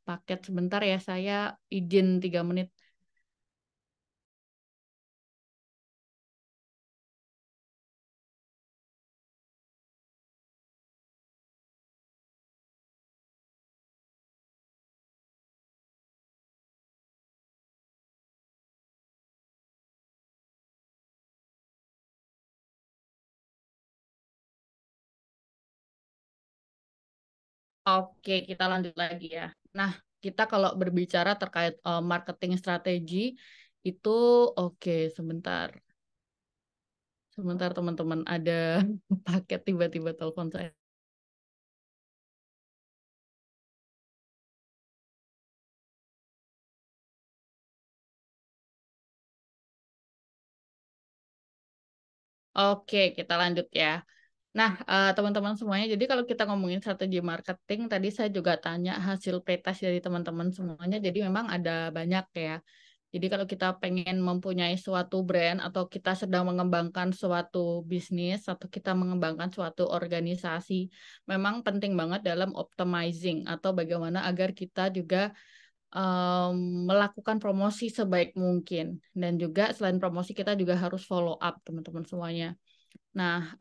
paket sebentar ya, saya izin 3 menit. Oke, kita lanjut lagi ya. Nah, kita kalau berbicara terkait marketing strategi itu oke, sebentar. Sebentar teman-teman, ada paket tiba-tiba telepon saya. Oke, kita lanjut ya. Nah, teman-teman semuanya, jadi kalau kita ngomongin strategi marketing, tadi saya juga tanya hasil pretest dari teman-teman semuanya, jadi memang ada banyak ya. Jadi kalau kita pengen mempunyai suatu brand atau kita sedang mengembangkan suatu bisnis atau kita mengembangkan suatu organisasi, memang penting banget dalam optimizing atau bagaimana agar kita juga melakukan promosi sebaik mungkin. Dan juga selain promosi kita juga harus follow up teman-teman semuanya. Nah,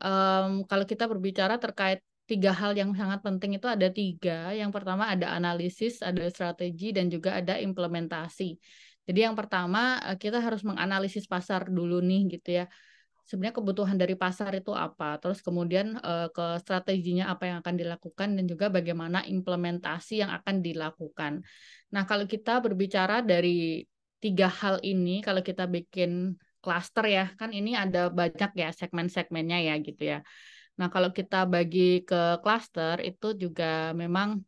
kalau kita berbicara terkait tiga hal yang sangat penting itu ada tiga. Yang pertama ada analisis, ada strategi, dan juga ada implementasi. Jadi yang pertama kita harus menganalisis pasar dulu nih gitu ya. Sebenarnya kebutuhan dari pasar itu apa, terus kemudian ke strateginya apa yang akan dilakukan dan juga bagaimana implementasi yang akan dilakukan. Nah, kalau kita berbicara dari tiga hal ini, kalau kita bikin cluster ya, kan ini ada banyak ya segmen-segmennya ya gitu ya. Nah, kalau kita bagi ke cluster itu juga memang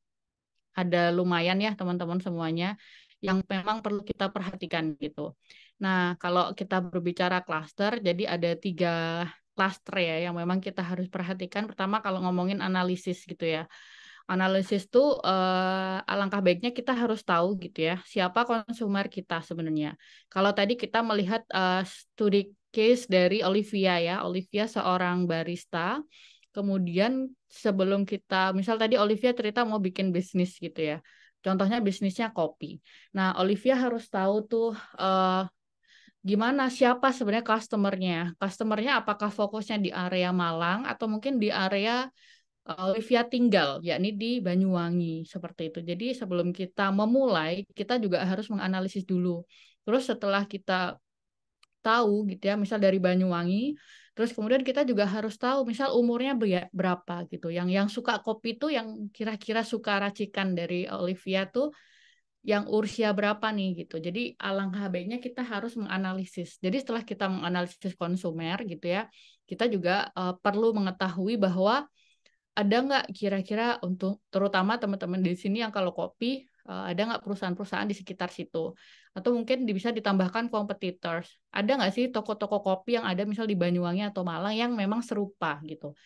ada lumayan ya teman-teman semuanya yang memang perlu kita perhatikan gitu. Nah, kalau kita berbicara klaster, jadi ada 3 klaster ya yang memang kita harus perhatikan. Pertama kalau ngomongin analisis gitu ya. Analisis tuh alangkah baiknya kita harus tahu gitu ya, siapa konsumer kita sebenarnya. Kalau tadi kita melihat studi case dari Olivia ya, Olivia seorang barista. Kemudian sebelum kita, misal tadi Olivia cerita mau bikin bisnis gitu ya. Contohnya bisnisnya kopi. Nah, Olivia harus tahu tuh gimana siapa sebenarnya customernya. Customernya apakah fokusnya di area Malang atau mungkin di area Olivia tinggal, yakni di Banyuwangi seperti itu. Jadi sebelum kita memulai, kita juga harus menganalisis dulu. Terus setelah kita tahu gitu ya, misal dari Banyuwangi, terus kemudian kita juga harus tahu misal umurnya berapa gitu. Yang suka kopi itu yang kira-kira suka racikan dari Olivia tuh yang usia berapa nih gitu. Jadi alangkah baiknya kita harus menganalisis. Jadi setelah kita menganalisis konsumer gitu ya, kita juga perlu mengetahui bahwa ada nggak kira-kira untuk terutama teman-teman di sini yang kalau kopi ada nggak perusahaan-perusahaan di sekitar situ atau mungkin bisa ditambahkan competitors, ada nggak sih toko-toko kopi yang ada misal di Banyuwangi atau Malang yang memang serupa gitu.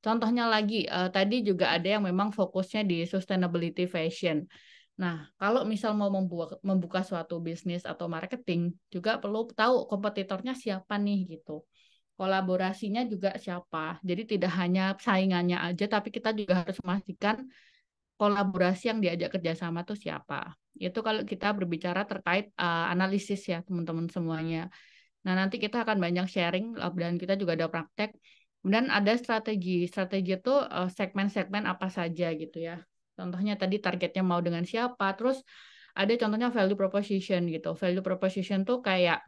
Contohnya lagi tadi juga ada yang memang fokusnya di sustainability fashion. Nah, kalau misal mau membuka suatu bisnis atau marketing juga perlu tahu kompetitornya siapa nih gitu, kolaborasinya juga siapa. Jadi tidak hanya saingannya aja, tapi kita juga harus memastikan kolaborasi yang diajak kerjasama tuh siapa. Itu kalau kita berbicara terkait analisis ya teman-teman semuanya. Nah nanti kita akan banyak sharing dan kita juga ada praktek. Kemudian ada strategi. Strategi itu segmen-segmen apa saja gitu ya. Contohnya tadi targetnya mau dengan siapa. Terus ada contohnya value proposition gitu. Value proposition tuh kayak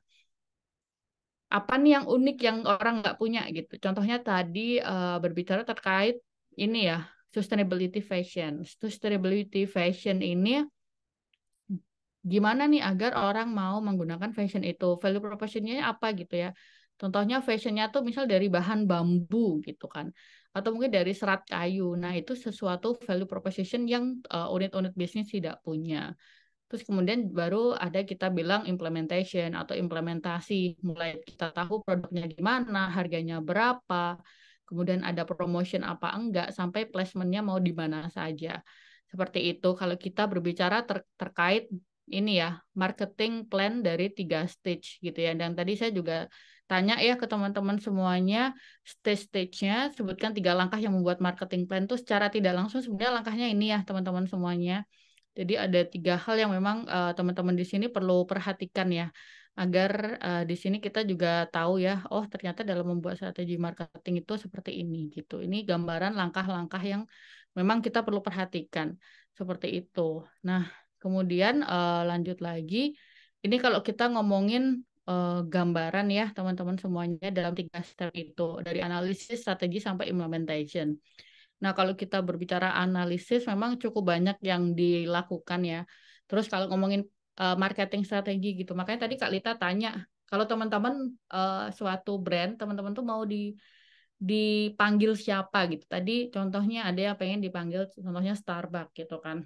apa nih yang unik yang orang nggak punya gitu. Contohnya tadi berbicara terkait ini ya, sustainability fashion. Sustainability fashion ini gimana nih agar orang mau menggunakan fashion itu? Value proposition-nya apa gitu ya? Contohnya fashionnya tuh misal dari bahan bambu gitu kan. Atau mungkin dari serat kayu. Nah, itu sesuatu value proposition yang unit-unit bisnis tidak punya. Terus kemudian baru ada kita bilang implementation atau implementasi. Mulai kita tahu produknya gimana, harganya berapa, kemudian ada promotion apa enggak, sampai placementnya mau di mana saja. Seperti itu kalau kita berbicara terkait ini ya, marketing plan dari 3 stage gitu ya. Dan tadi saya juga tanya ya ke teman-teman semuanya, stage-stage-nya, sebutkan 3 langkah yang membuat marketing plan itu secara tidak langsung sebenarnya langkahnya ini ya teman-teman semuanya. Jadi ada 3 hal yang memang teman-teman di sini perlu perhatikan ya, agar di sini kita juga tahu ya, oh ternyata dalam membuat strategi marketing itu seperti ini gitu. Ini gambaran langkah-langkah yang memang kita perlu perhatikan seperti itu. Nah, kemudian lanjut lagi, ini kalau kita ngomongin gambaran ya teman-teman semuanya dalam 3 step itu, dari analisis, strategi sampai implementation. Nah, kalau kita berbicara analisis, memang cukup banyak yang dilakukan ya. Terus kalau ngomongin marketing strategi gitu, makanya tadi Kak Lita tanya, kalau teman-teman suatu brand, teman-teman tuh mau dipanggil siapa gitu. Tadi contohnya ada yang pengen dipanggil, contohnya Starbucks gitu kan.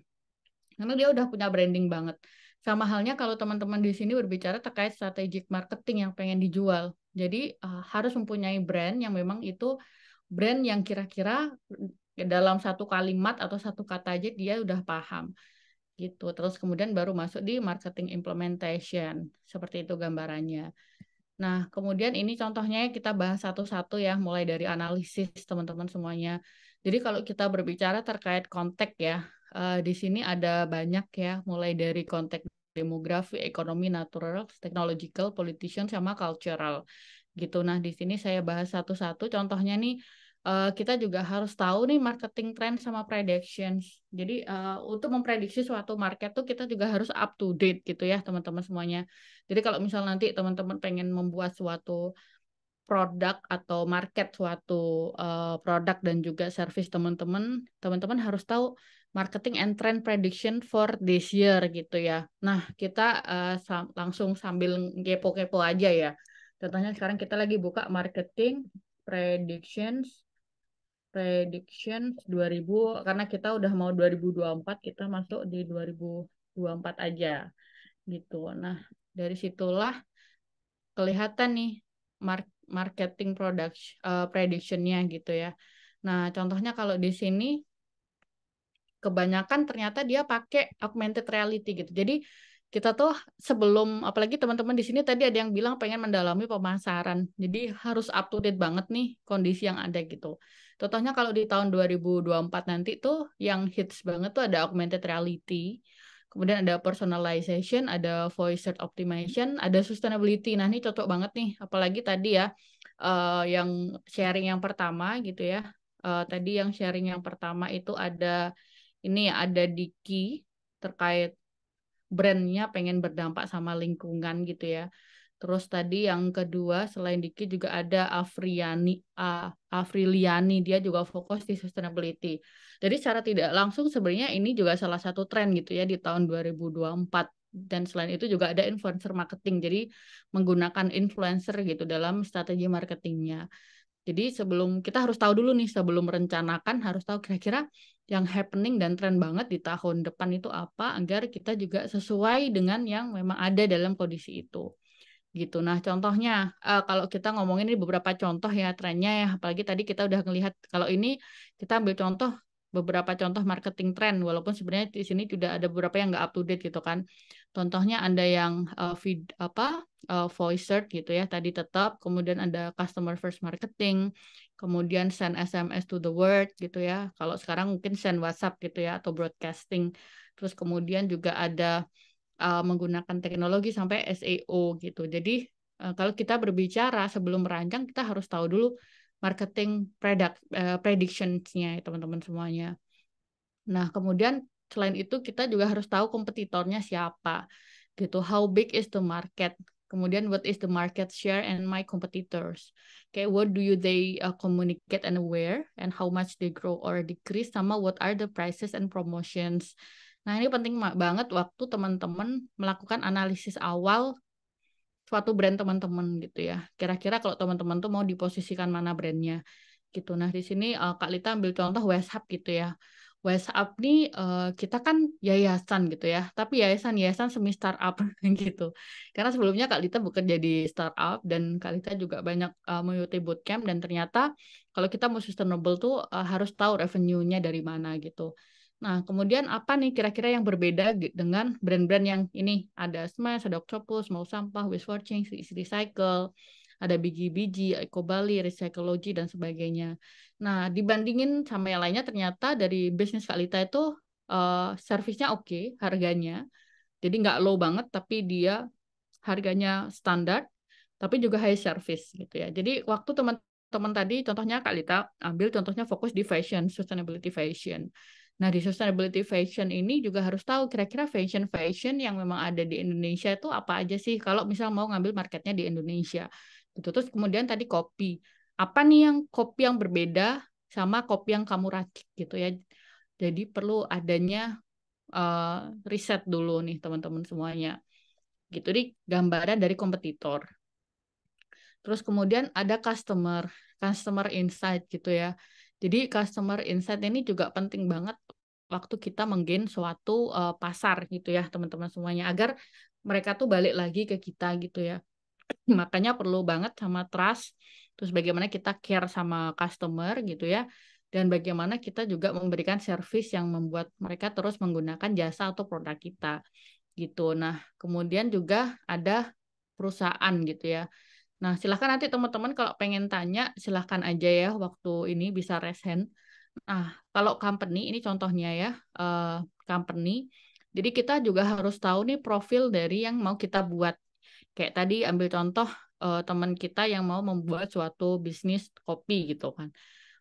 Karena dia udah punya branding banget. Sama halnya kalau teman-teman di sini berbicara terkait strategic marketing yang pengen dijual. Jadi harus mempunyai brand yang memang itu brand yang kira-kira dalam satu kalimat atau satu kata aja dia udah paham gitu. Terus kemudian baru masuk di marketing implementation. Seperti itu gambarannya. Nah, kemudian ini contohnya kita bahas satu-satu ya, mulai dari analisis teman-teman semuanya. Jadi kalau kita berbicara terkait konteks ya, di sini ada banyak ya, mulai dari konteks demografi, ekonomi, natural, technological, politician, sama cultural gitu. Nah, di sini saya bahas satu-satu. Contohnya nih, kita juga harus tahu nih marketing trend sama predictions. Jadi untuk memprediksi suatu market tuh kita juga harus up to date gitu ya teman-teman semuanya. Jadi kalau misal nanti teman-teman pengen membuat suatu produk atau market suatu produk dan juga service teman-teman, teman-teman harus tahu marketing and trend prediction for this year gitu ya. Nah, kita langsung sambil kepo-kepo aja ya. Contohnya sekarang kita lagi buka marketing predictions 2000 karena kita udah mau 2024, kita masuk di 2024 aja gitu. Nah, dari situlah kelihatan nih marketing prediction-nya gitu ya. Nah, contohnya kalau di sini kebanyakan ternyata dia pakai augmented reality gitu. Jadi kita tuh sebelum, apalagi teman-teman di sini tadi ada yang bilang pengen mendalami pemasaran. Jadi harus up to date banget nih kondisi yang ada gitu. Contohnya kalau di tahun 2024 nanti tuh yang hits banget tuh ada augmented reality, kemudian ada personalization, ada voice search optimization, ada sustainability. Nah, ini cocok banget nih, apalagi tadi ya yang sharing yang pertama gitu ya. Tadi yang sharing yang pertama itu ada ini ada Diki terkait brandnya pengen berdampak sama lingkungan gitu ya. Terus tadi yang kedua selain Diki juga ada Afriliani, dia juga fokus di sustainability. Jadi secara tidak langsung sebenarnya ini juga salah satu tren gitu ya di tahun 2024. Dan selain itu juga ada influencer marketing, jadi menggunakan influencer gitu dalam strategi marketingnya. Jadi sebelum kita harus tahu dulu nih, sebelum merencanakan harus tahu kira-kira yang happening dan tren banget di tahun depan itu apa, agar kita juga sesuai dengan yang memang ada dalam kondisi itu gitu. Nah, contohnya kalau kita ngomongin ini beberapa contoh ya trennya ya, apalagi tadi kita udah ngelihat kalau ini kita ambil contoh beberapa contoh marketing trend, walaupun sebenarnya di sini juga ada beberapa yang nggak up to date gitu kan. Contohnya ada yang voice search gitu ya, tadi tetap, kemudian ada customer first marketing, kemudian send SMS to the world gitu ya. Kalau sekarang mungkin send WhatsApp gitu ya atau broadcasting. Terus kemudian juga ada menggunakan teknologi sampai SEO gitu. Jadi kalau kita berbicara sebelum merancang, kita harus tahu dulu marketing predictions-nya ya, teman-teman semuanya. Nah, kemudian selain itu kita juga harus tahu kompetitornya siapa gitu. How big is the market? Kemudian what is the market share and my competitors? Okay, what do they communicate and where and how much they grow or decrease, sama what are the prices and promotions. Nah, ini penting banget waktu teman-teman melakukan analisis awal suatu brand teman-teman gitu ya. Kira-kira kalau teman-teman tuh mau diposisikan mana brandnya gitu. Nah, di sini Kak Lita ambil contoh WhatsApp gitu ya. WhatsApp nih kita kan yayasan gitu ya, tapi yayasan semi startup gitu. Karena sebelumnya Kak Lita bekerja di startup dan Kak Lita juga banyak mengikuti bootcamp, dan ternyata kalau kita mau sustainable tuh harus tahu revenue-nya dari mana gitu. Nah, kemudian apa nih kira-kira yang berbeda dengan brand-brand yang ini? Ada Smash, ada Octopus, Mau Sampah, Waste for Change, Recycle, ada Biji-Biji, Ecobali, Recycleology, dan sebagainya. Nah, dibandingin sama yang lainnya, ternyata dari bisnis Kak Lita itu servisnya oke, harganya. Jadi nggak low banget, tapi dia harganya standar, tapi juga high service gitu ya. Jadi waktu teman-teman tadi, contohnya Kak Lita ambil contohnya fokus di fashion, sustainability fashion. Nah, di sustainability fashion ini juga harus tahu kira-kira fashion yang memang ada di Indonesia itu apa aja sih kalau misal mau ngambil marketnya di Indonesia. Gitu. Terus kemudian tadi kopi. Apa nih yang kopi yang berbeda sama kopi yang kamu racik gitu ya. Jadi perlu adanya riset dulu nih teman-teman semuanya. Gitu di gambaran dari kompetitor. Terus kemudian ada customer insight gitu ya. Jadi customer insight ini juga penting banget waktu kita menggain suatu pasar gitu ya teman-teman semuanya, agar mereka tuh balik lagi ke kita gitu ya. Makanya perlu banget sama trust, terus bagaimana kita care sama customer gitu ya, dan bagaimana kita juga memberikan service yang membuat mereka terus menggunakan jasa atau produk kita gitu. Nah, kemudian juga ada perusahaan gitu ya. Nah, silahkan nanti teman-teman kalau pengen tanya, silahkan aja ya waktu ini bisa raise hand. Nah, kalau company, ini contohnya ya, company. Jadi kita juga harus tahu nih profil dari yang mau kita buat. Kayak tadi ambil contoh teman kita yang mau membuat suatu bisnis kopi gitu kan.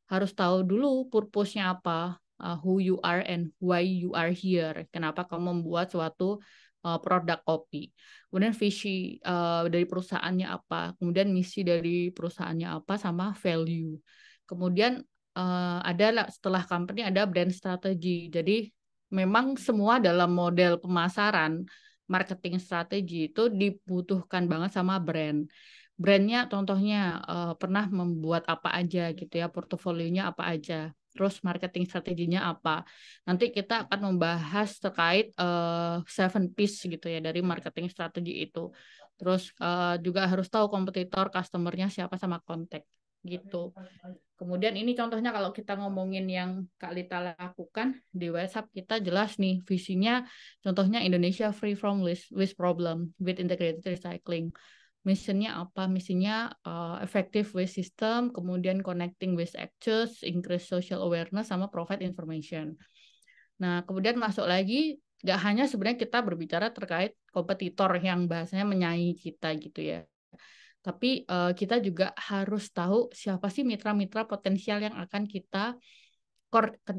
Harus tahu dulu purpose-nya apa, who you are and why you are here. Kenapa kamu membuat suatu produk kopi. Kemudian visi dari perusahaannya apa, kemudian misi dari perusahaannya apa, sama value. Kemudian ada setelah company ada brand strategy. Jadi memang semua dalam model pemasaran, marketing strategi itu dibutuhkan banget sama brand. Brandnya contohnya pernah membuat apa aja gitu ya, portofolionya apa aja, terus marketing strateginya apa. Nanti kita akan membahas terkait 7 piece gitu ya dari marketing strategi itu. Terus juga harus tahu kompetitor, customernya siapa sama kontak gitu. Kemudian ini contohnya kalau kita ngomongin yang Kak Lita lakukan di WhatsApp, kita jelas nih visinya, contohnya Indonesia free from waste problem with integrated recycling. Misinya apa? Misinya effective waste system, kemudian connecting waste actors, increase social awareness, sama provide information. Nah, kemudian masuk lagi, nggak hanya sebenarnya kita berbicara terkait kompetitor yang bahasanya menyaingi kita gitu ya. Tapi kita juga harus tahu siapa sih mitra-mitra potensial yang akan kita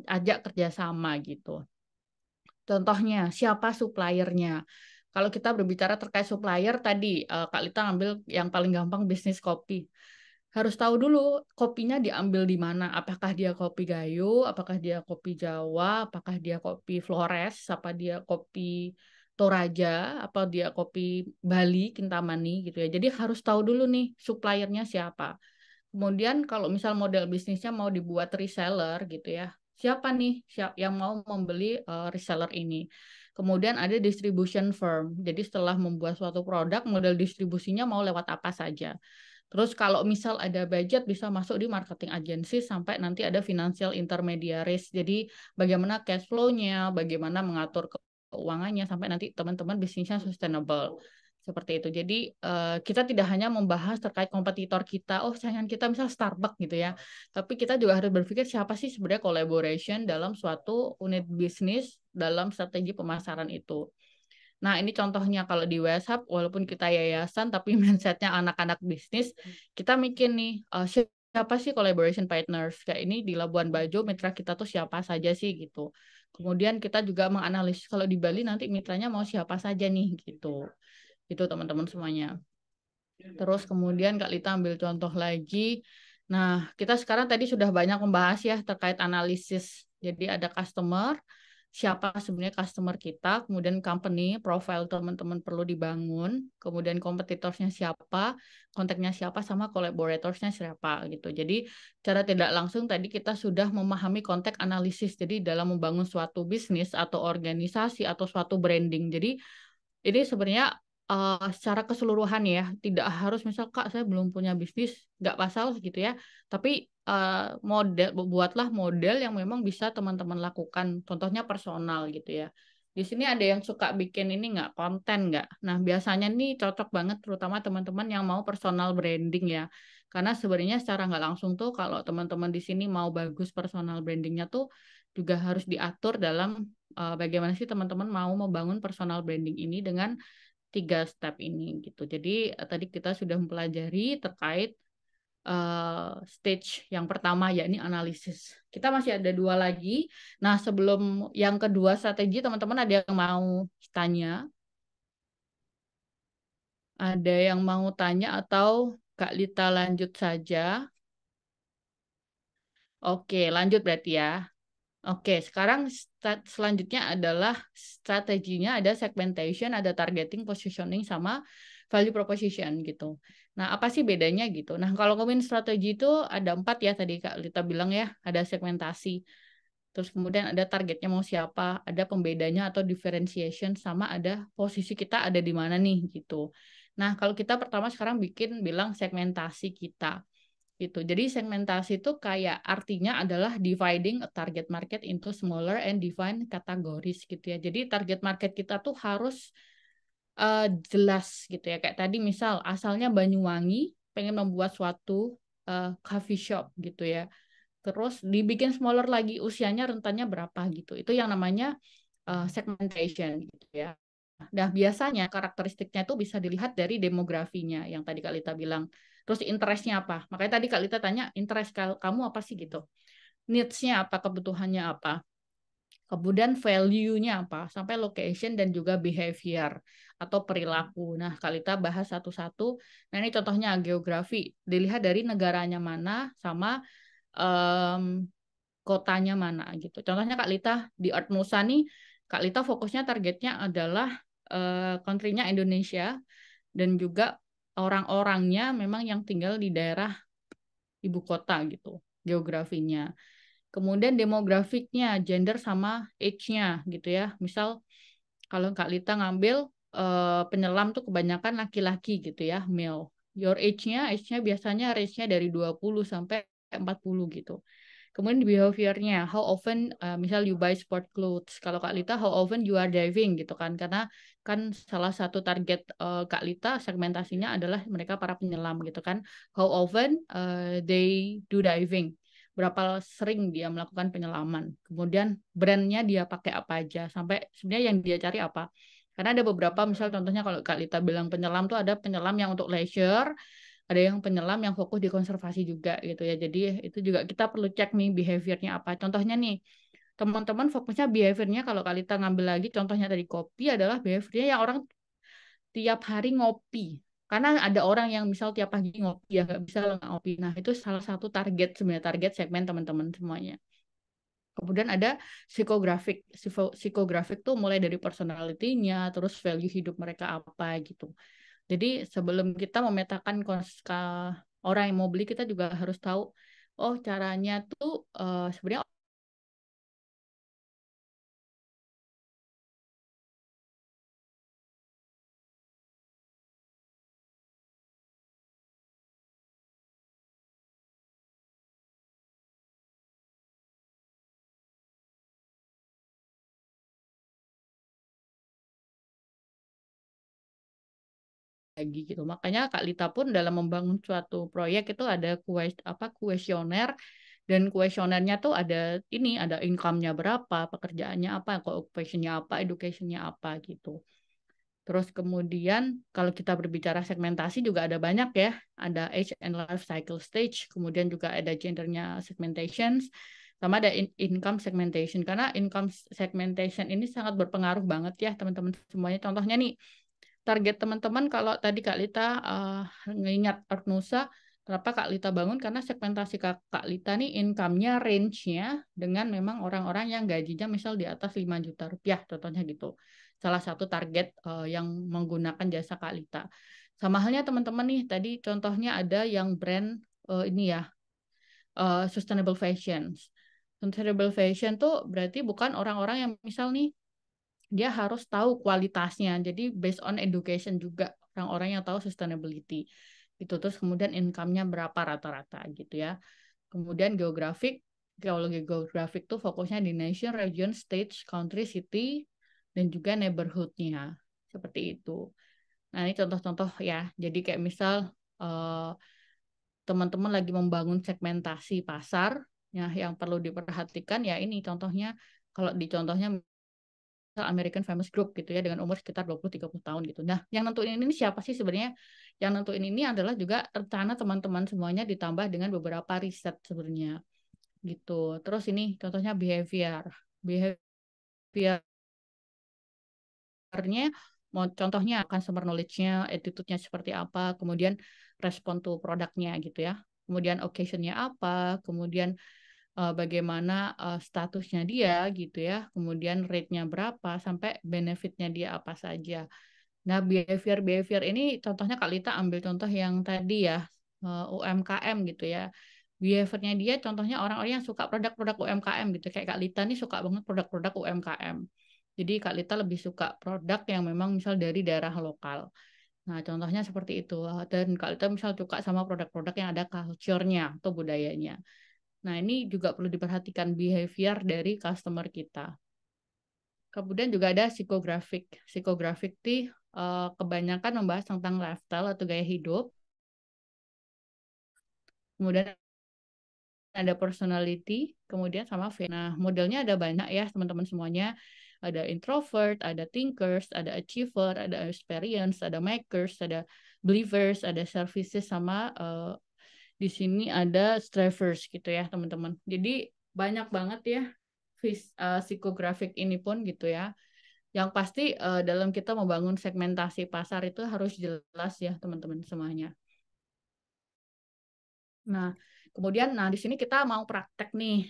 ajak kerjasama gitu. Contohnya, siapa suppliernya? Kalau kita berbicara terkait supplier tadi, Kak Lita ambil yang paling gampang bisnis kopi. Harus tahu dulu kopinya diambil di mana. Apakah dia kopi Gayo, apakah dia kopi Jawa, apakah dia kopi Flores, apa dia kopi Toraja, apa dia kopi Bali, Kintamani gitu ya. Jadi harus tahu dulu nih suppliernya siapa. Kemudian kalau misal model bisnisnya mau dibuat reseller gitu ya, siapa nih yang mau membeli reseller ini. Kemudian ada distribution firm. Jadi setelah membuat suatu produk, model distribusinya mau lewat apa saja. Terus kalau misal ada budget bisa masuk di marketing agency sampai nanti ada financial intermediaries. Jadi bagaimana cash flow-nya, bagaimana mengatur keuangannya sampai nanti teman-teman bisnisnya sustainable. Seperti itu. Jadi kita tidak hanya membahas terkait kompetitor kita, oh saingan kita misal Starbucks gitu ya. Tapi kita juga harus berpikir siapa sih sebenarnya collaboration dalam suatu unit bisnis dalam strategi pemasaran itu. Nah, ini contohnya kalau di WhatsApp, walaupun kita yayasan, tapi mindsetnya anak-anak bisnis, kita mikir nih, siapa sih collaboration partners? Kayak ini di Labuan Bajo, mitra kita tuh siapa saja sih gitu. Kemudian kita juga menganalisis kalau di Bali nanti mitranya mau siapa saja nih gitu. Itu teman-teman semuanya. Terus kemudian Kak Lita ambil contoh lagi. Nah, kita sekarang tadi sudah banyak membahas ya terkait analisis. Jadi ada customer, siapa sebenarnya customer kita, kemudian company, profile teman-teman perlu dibangun, kemudian kompetitornya siapa, kontaknya siapa, sama collaboratorsnya siapa gitu. Jadi cara tidak langsung tadi kita sudah memahami konteks analisis. Jadi dalam membangun suatu bisnis atau organisasi atau suatu branding. Jadi ini sebenarnya secara keseluruhan ya, tidak harus misal Kak saya belum punya bisnis, nggak masalah gitu ya. Tapi buatlah model yang memang bisa teman-teman lakukan. Contohnya personal gitu ya. Di sini ada yang suka bikin ini nggak konten nggak? Nah biasanya nih cocok banget terutama teman-teman yang mau personal branding ya. Karena sebenarnya secara nggak langsung tuh kalau teman-teman di sini mau bagus personal brandingnya tuh juga harus diatur dalam bagaimana sih teman-teman mau membangun personal branding ini dengan 3 step ini gitu. Jadi tadi kita sudah mempelajari terkait stage yang pertama yakni analisis. Kita masih ada 2 lagi. Nah sebelum yang kedua strategi, teman-teman ada yang mau tanya? Ada yang mau tanya atau Kak Lita lanjut saja? Oke, lanjut berarti ya. Oke, sekarang selanjutnya adalah strateginya, ada segmentation, ada targeting, positioning, sama value proposition gitu. Nah, apa sih bedanya gitu? Nah, kalau ngomongin strategi itu ada 4 ya tadi Kak Lita bilang ya, ada segmentasi. Terus kemudian ada targetnya mau siapa, ada pembedanya atau differentiation, sama ada posisi kita ada di mana nih gitu. Nah, kalau kita pertama sekarang bilang segmentasi kita gitu. Jadi segmentasi itu kayak artinya adalah dividing a target market into smaller and defined categories gitu ya. Jadi target market kita tuh harus jelas gitu ya. Kayak tadi misal asalnya Banyuwangi pengen membuat suatu coffee shop gitu ya. Terus dibikin smaller lagi, usianya rentannya berapa gitu. Itu yang namanya segmentation gitu ya. Nah, biasanya karakteristiknya itu bisa dilihat dari demografinya yang tadi Kak Lita bilang. Terus interest-nya apa? Makanya tadi Kak Lita tanya, interest kamu apa sih gitu? Needs-nya apa? Kebutuhannya apa? Kemudian value-nya apa? Sampai location dan juga behavior atau perilaku. Nah, Kak Lita bahas satu-satu. Nah, ini contohnya geografi. Dilihat dari negaranya mana sama kotanya mana gitu. Contohnya Kak Lita di Art Nusa nih, Kak Lita fokusnya targetnya adalah country-nya Indonesia dan juga orang-orangnya memang yang tinggal di daerah ibu kota gitu, geografinya. Kemudian demografiknya, gender sama age-nya gitu ya. Misal kalau Kak Lita ngambil penyelam tuh kebanyakan laki-laki gitu ya, male. Your age-nya biasanya range-nya dari 20 sampai 40 gitu. Kemudian behavior-nya, how often misal you buy sport clothes. Kalau Kak Lita, how often you are diving gitu kan. Karena kan salah satu target Kak Lita segmentasinya adalah mereka para penyelam gitu kan. How often they do diving. Berapa sering dia melakukan penyelaman. Kemudian brand-nya dia pakai apa aja. Sampai sebenarnya yang dia cari apa. Karena ada beberapa, misal contohnya kalau Kak Lita bilang penyelam tuh ada penyelam yang untuk leisure, ada yang penyelam yang fokus di konservasi juga gitu ya. Jadi itu juga kita perlu cek nih behaviornya apa. Contohnya nih, teman-teman fokusnya behaviornya kalau Kalita ngambil lagi contohnya tadi kopi adalah behaviornya yang orang tiap hari ngopi. Karena ada orang yang misal tiap pagi ngopi ya nggak bisa nggak ngopi. Nah itu salah satu target sebenarnya target segmen teman-teman semuanya. Kemudian ada psikografik. Psikografik tuh mulai dari personality-nya, terus value hidup mereka apa gitu. Jadi sebelum kita memetakan orang yang mau beli, kita juga harus tahu, oh caranya tuh sebenarnya lagi gitu. Makanya Kak Lita pun dalam membangun suatu proyek itu ada kuesioner, dan kuesionernya tuh ada ini, ada income-nya berapa, pekerjaannya apa, occupation-nya apa, education-nya apa gitu. Terus kemudian kalau kita berbicara segmentasi juga ada banyak ya, ada age and life cycle stage, kemudian juga ada gendernya segmentations, sama ada income segmentation. Karena income segmentation ini sangat berpengaruh banget ya teman-teman semuanya. Contohnya nih, target teman-teman kalau tadi Kak Lita ngingat Art Nusa, kenapa Kak Lita bangun? Karena segmentasi Kak Lita nih income-nya range-nya dengan memang orang-orang yang gajinya misal di atas 5 juta rupiah, contohnya gitu. Salah satu target yang menggunakan jasa Kak Lita. Sama halnya teman-teman nih, tadi contohnya ada yang brand ini ya, sustainable fashion. Sustainable fashion tuh berarti bukan orang-orang yang misal nih dia harus tahu kualitasnya. Jadi based on education juga orang-orang yang tahu sustainability. Gitu. Terus kemudian income-nya berapa rata-rata gitu ya. Kemudian geografik, geologi geografik tuh fokusnya di nation, region, state, country, city, dan juga neighborhood-nya. Seperti itu. Nah, ini contoh-contoh ya. Jadi kayak misal teman-teman lagi membangun segmentasi pasar, ya yang perlu diperhatikan ya ini contohnya, kalau di contohnya American Famous Group gitu ya dengan umur sekitar 20-30 tahun gitu. Nah, yang nentuin ini siapa sih sebenarnya? Yang nentuin ini adalah juga rencana teman-teman semuanya ditambah dengan beberapa riset sebenarnya gitu. Terus ini contohnya behavior. Behaviornya mau contohnya customer knowledge-nya, attitude-nya seperti apa, kemudian respon to produknya gitu ya. Kemudian occasion-nya apa, kemudian bagaimana statusnya dia gitu ya, kemudian rate-nya berapa, sampai benefit-nya dia apa saja. Nah, behavior ini contohnya Kak Lita ambil contoh yang tadi ya, UMKM gitu ya. Behavior-nya dia contohnya orang-orang yang suka produk-produk UMKM gitu. Kayak Kak Lita nih suka banget produk-produk UMKM. Jadi Kak Lita lebih suka produk yang memang misal dari daerah lokal. Nah, contohnya seperti itu. Dan Kak Lita misal suka sama produk-produk yang ada culture-nya atau budayanya. Nah, ini juga perlu diperhatikan behavior dari customer kita. Kemudian juga ada psikografik. Psikografik itu kebanyakan membahas tentang lifestyle atau gaya hidup. Kemudian ada personality, kemudian sama value. Nah, modelnya ada banyak ya teman-teman semuanya. Ada introvert, ada thinkers, ada achiever, ada experience, ada makers, ada believers, ada services, sama di sini ada strivers gitu ya teman-teman. Jadi banyak banget ya psikografik ini pun gitu ya. Yang pasti dalam kita membangun segmentasi pasar itu harus jelas ya teman-teman semuanya. Nah, kemudian di sini kita mau praktek nih.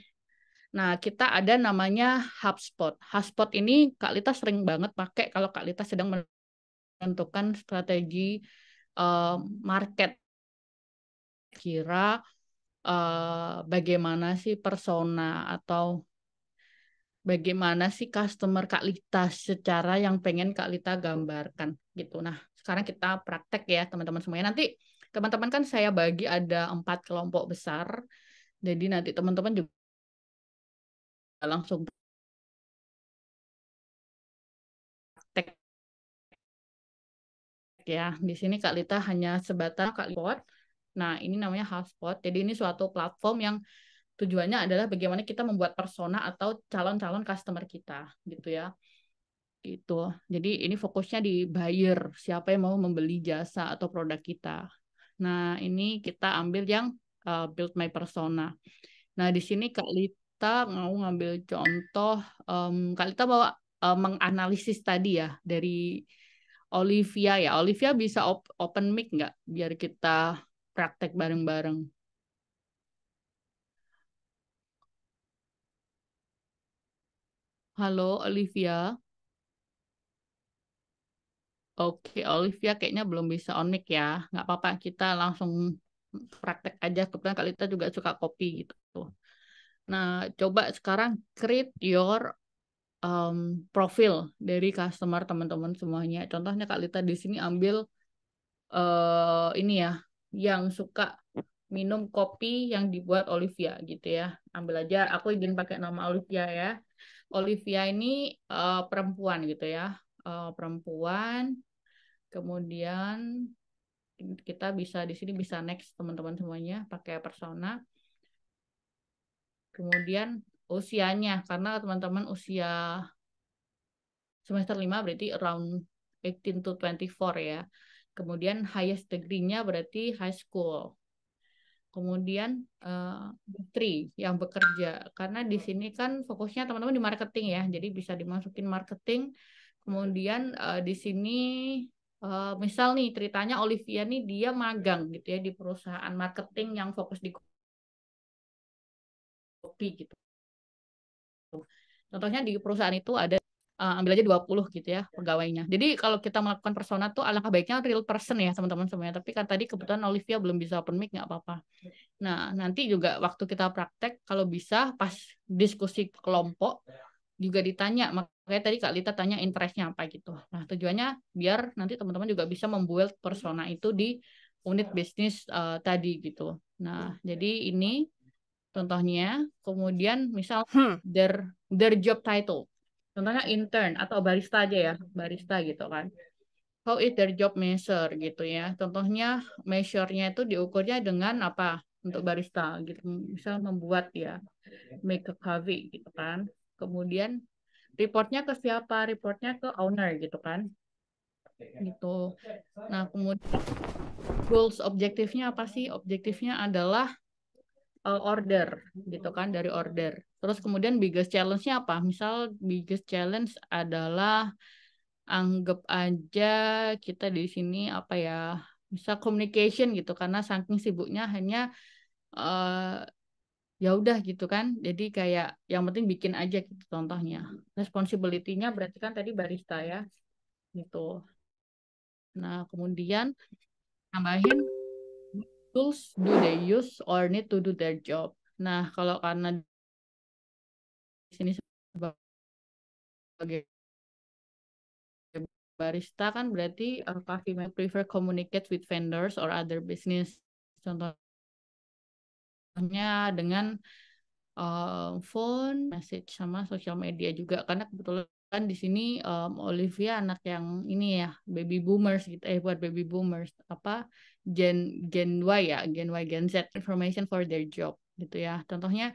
Nah, kita ada namanya HubSpot. HubSpot ini Kak Lita sering banget pakai kalau Kak Lita sedang menentukan strategi market. Kira bagaimana sih persona atau bagaimana sih customer Kak Lita secara yang pengen Kak Lita gambarkan gitu. Nah, sekarang kita praktek ya teman-teman semuanya. Nanti teman-teman kan saya bagi ada 4 kelompok besar. Jadi nanti teman-teman juga langsung praktek ya. Di sini Kak Lita hanya sebatas Kak Lita. Nah, ini namanya HubSpot. Jadi ini suatu platform yang tujuannya adalah bagaimana kita membuat persona atau calon-calon customer kita gitu ya. Gitu. Jadi ini fokusnya di buyer, siapa yang mau membeli jasa atau produk kita. Nah, ini kita ambil yang build my persona. Nah, di sini Kak Lita mau ngambil contoh, Kak Lita bawa menganalisis tadi ya dari Olivia ya. Olivia bisa open mic nggak? Biar kita praktek bareng-bareng. Halo Olivia. Oke, Olivia kayaknya belum bisa on mic ya. Nggak apa-apa, kita langsung praktek aja. Kebetulan Kak Lita juga suka kopi gitu. Nah, coba sekarang create your profil dari customer teman-teman semuanya. Contohnya Kak Lita di sini ambil ini ya, yang suka minum kopi yang dibuat Olivia gitu ya. Ambil aja, aku izin pakai nama Olivia ya. Olivia ini perempuan gitu ya. Perempuan, kemudian kita bisa di sini bisa next teman-teman semuanya pakai persona. Kemudian usianya, karena teman-teman usia semester 5 berarti around 18 to 24 ya. Kemudian highest degree-nya berarti high school. Kemudian industri yang bekerja, karena di sini kan fokusnya teman-teman di marketing ya, jadi bisa dimasukin marketing. Kemudian di sini misal nih ceritanya Olivia nih dia magang gitu ya di perusahaan marketing yang fokus di kopi gitu. Contohnya di perusahaan itu ada ambil aja 20 gitu ya pegawainya. Jadi kalau kita melakukan persona tuh alangkah baiknya real person ya teman-teman semuanya. Tapi kan tadi kebetulan Olivia belum bisa open mic, nggak apa-apa. Nah, nanti juga waktu kita praktek kalau bisa pas diskusi kelompok juga ditanya. Makanya tadi Kak Lita tanya interestnya apa gitu. Nah, tujuannya biar nanti teman-teman juga bisa membuild persona itu di unit bisnis tadi gitu. Nah, jadi ini contohnya. Kemudian misal their job title. Contohnya intern atau barista aja ya, barista gitu kan. How is their job measure gitu ya. Contohnya measure-nya itu diukurnya dengan apa untuk barista gitu. Misal membuat ya, make a coffee gitu kan. Kemudian reportnya ke siapa? Reportnya ke owner gitu kan. Gitu. Nah, kemudian goals objektifnya apa sih? Objektifnya adalah order gitu kan, dari order. Terus kemudian biggest challenge-nya apa? Misal biggest challenge adalah anggap aja kita di sini apa ya? Misal communication gitu karena saking sibuknya hanya ya udah gitu kan. Jadi kayak yang penting bikin aja gitu contohnya. Responsibility-nya berarti kan tadi barista ya gitu. Nah, kemudian tambahin tools do they use or need to do their job. Nah, kalau karena di sini sebagai barista kan berarti coffee may prefer communicate with vendors or other business. Contohnya dengan phone, message sama sosial media juga karena kebetulan di sini Olivia anak yang ini ya baby boomers gitu buat baby boomers apa Gen Gen Y ya Gen Y Gen Z information for their job gitu ya. Contohnya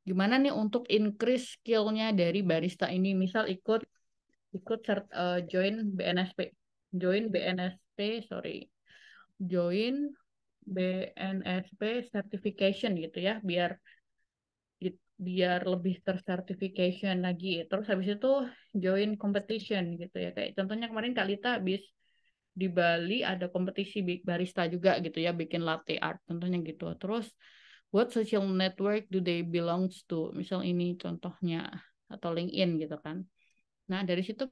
gimana nih untuk increase skillnya dari barista ini misal ikut join BNSP join BNSP sorry join BNSP certification gitu ya biar lebih tercertification lagi. Terus habis itu join competition gitu ya. Kayak contohnya kemarin Kak Lita habis di Bali ada kompetisi barista juga gitu ya, bikin latte art contohnya gitu. Terus what social network do they belongs to? Misal ini contohnya atau LinkedIn gitu kan. Nah, dari situ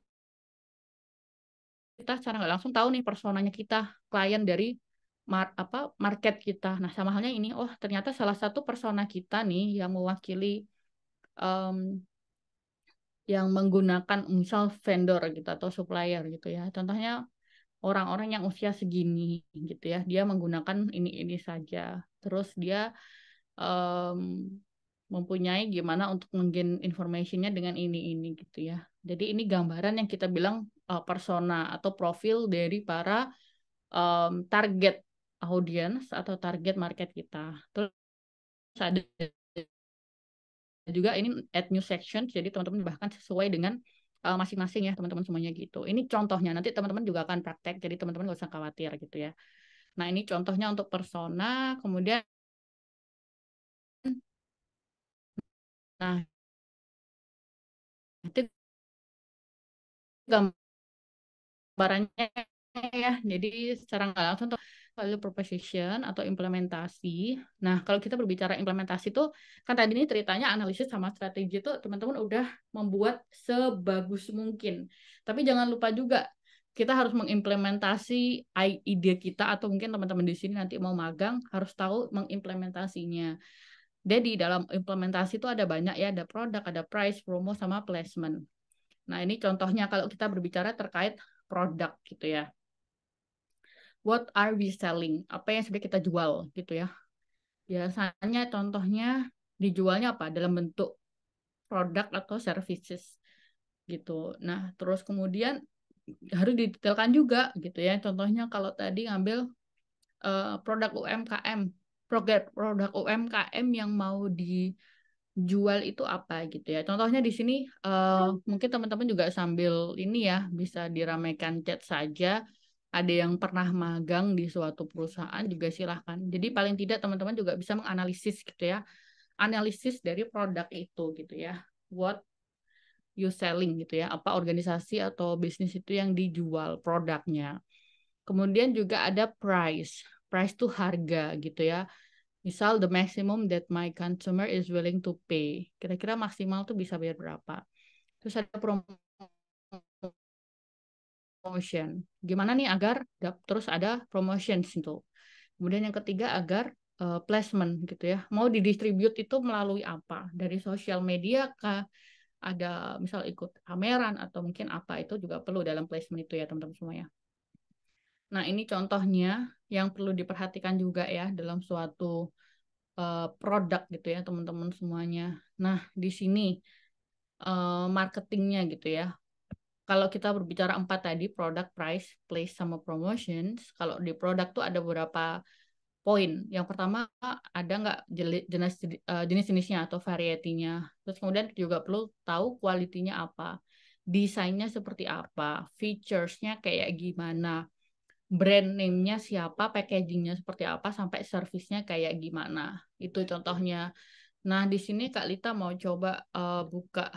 kita secara nggak langsung tahu nih personanya kita, klien dari market kita. Nah, sama halnya ini, oh ternyata salah satu persona kita nih yang mewakili um, yang menggunakan misal vendor gitu atau supplier gitu ya. Contohnya orang-orang yang usia segini gitu ya, dia menggunakan ini saja. Terus dia um, mempunyai gimana untuk menggain information-nya dengan ini gitu ya. Jadi ini gambaran yang kita bilang persona atau profil dari para target audience atau target market kita. Terus ada juga ini add new section, jadi teman-teman bahkan sesuai dengan masing-masing ya teman-teman semuanya gitu. Ini contohnya, nanti teman-teman juga akan praktek, jadi teman-teman gak usah khawatir gitu ya. Nah ini contohnya untuk persona, kemudian nah itu gambarannya ya, jadi secara nggak langsung tuh value proposition atau implementasi. Nah kalau kita berbicara implementasi tuh, kan tadi ini ceritanya analisis sama strategi tuh teman-teman udah membuat sebagus mungkin. Tapi jangan lupa juga kita harus mengimplementasi ide kita atau mungkin teman-teman di sini nanti mau magang harus tahu mengimplementasinya. Jadi dalam implementasi itu ada banyak ya, ada produk, ada price, promo, sama placement. Nah ini contohnya kalau kita berbicara terkait produk gitu ya. What are we selling? Apa yang sudah kita jual gitu ya. Biasanya contohnya dijualnya apa? Dalam bentuk produk atau services gitu. Nah, terus kemudian harus didetailkan juga gitu ya. Contohnya kalau tadi ngambil produk UMKM, produk UMKM yang mau dijual itu apa gitu ya. Contohnya di sini mungkin teman-teman juga sambil ini ya bisa diramaikan chat saja. Ada yang pernah magang di suatu perusahaan juga silahkan. Jadi paling tidak teman-teman juga bisa menganalisis gitu ya. Analisis dari produk itu gitu ya. What you selling gitu ya. Apa organisasi atau bisnis itu yang dijual produknya. Kemudian juga ada price. Price itu harga gitu ya. Misal the maximum that my consumer is willing to pay. Kira-kira maksimal tuh bisa bayar berapa. Terus ada promotion. Gimana nih agar terus ada promotion itu. Kemudian yang ketiga agar placement gitu ya. Mau didistribute itu melalui apa? Dari sosial media kah? Ada misal ikut pameran atau mungkin apa itu juga perlu dalam placement itu ya teman-teman semuanya. Nah, ini contohnya yang perlu diperhatikan juga ya dalam suatu produk gitu ya teman-teman semuanya. Nah, di sini marketingnya gitu ya. Kalau kita berbicara 4 tadi, produk, price, place, sama promotions, kalau di produk tuh ada beberapa poin. Yang pertama, ada nggak jenis-jenisnya atau varietinya. Terus kemudian juga perlu tahu kualitinya apa, desainnya seperti apa, featuresnya kayak gimana, brand name-nya siapa, packagingnya seperti apa, sampai servisnya kayak gimana. Itu contohnya. Nah, di sini Kak Lita mau coba buka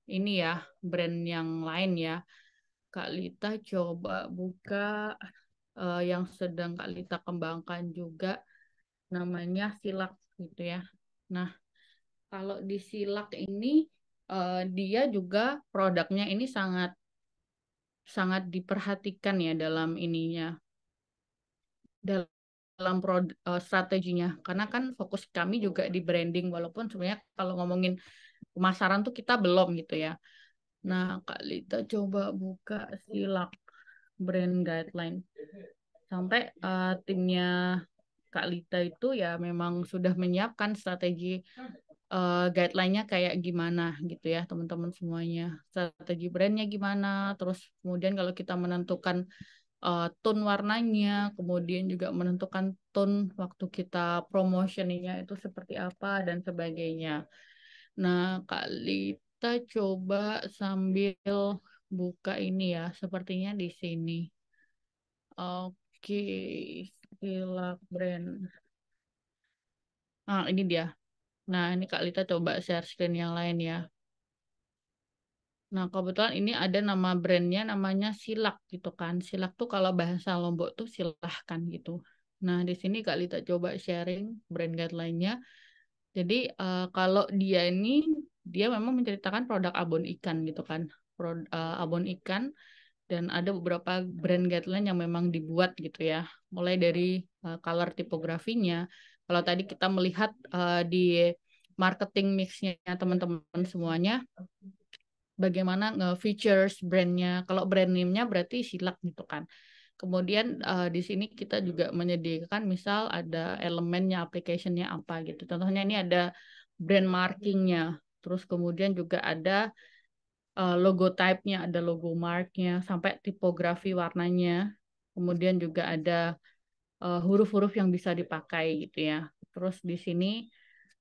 ini ya, brand yang lain ya. Kak Lita coba buka yang sedang Kak Lita kembangkan juga namanya Silak gitu ya. Nah, Kalau di Silak ini dia juga produknya ini sangat sangat diperhatikan ya dalam ininya, dalam strateginya. Karena kan fokus kami juga di branding, walaupun sebenarnya kalau ngomongin pemasaran tuh kita belum gitu ya. Nah, Kak Lita coba buka Silak brand guideline. Sampai timnya Kak Lita itu ya memang sudah menyiapkan strategi guideline-nya kayak gimana gitu ya teman-teman semuanya. Strategi brandnya gimana, terus kemudian kalau kita menentukan tone warnanya, kemudian juga menentukan tone waktu kita promotionnya itu seperti apa dan sebagainya. Nah, Kak Lita coba sambil buka ini ya, sepertinya di sini. Oke, Silak brand. Ah, ini dia. Nah, ini Kak Lita coba share screen yang lain ya. Nah, kebetulan ini ada nama brandnya namanya Silak gitu kan. Silak tuh kalau bahasa Lombok tuh silahkan gitu. Nah, di sini Kak Lita coba sharing brand guideline-nya. Jadi, kalau dia memang menceritakan produk abon ikan gitu kan. Abon ikan dan ada beberapa brand guideline yang memang dibuat gitu ya. Mulai dari color tipografinya. Kalau tadi kita melihat di marketing mix-nya teman-teman semuanya, bagaimana nge-features brandnya. Kalau brand name-nya berarti Silak gitu kan. Kemudian di sini kita juga menyediakan misal ada elemennya, application-nya apa gitu. Contohnya ini ada brand marking-nya. Terus kemudian juga ada logo type-nya, ada logo mark-nya, sampai tipografi warnanya. Kemudian juga ada huruf-huruf yang bisa dipakai gitu ya. Terus di sini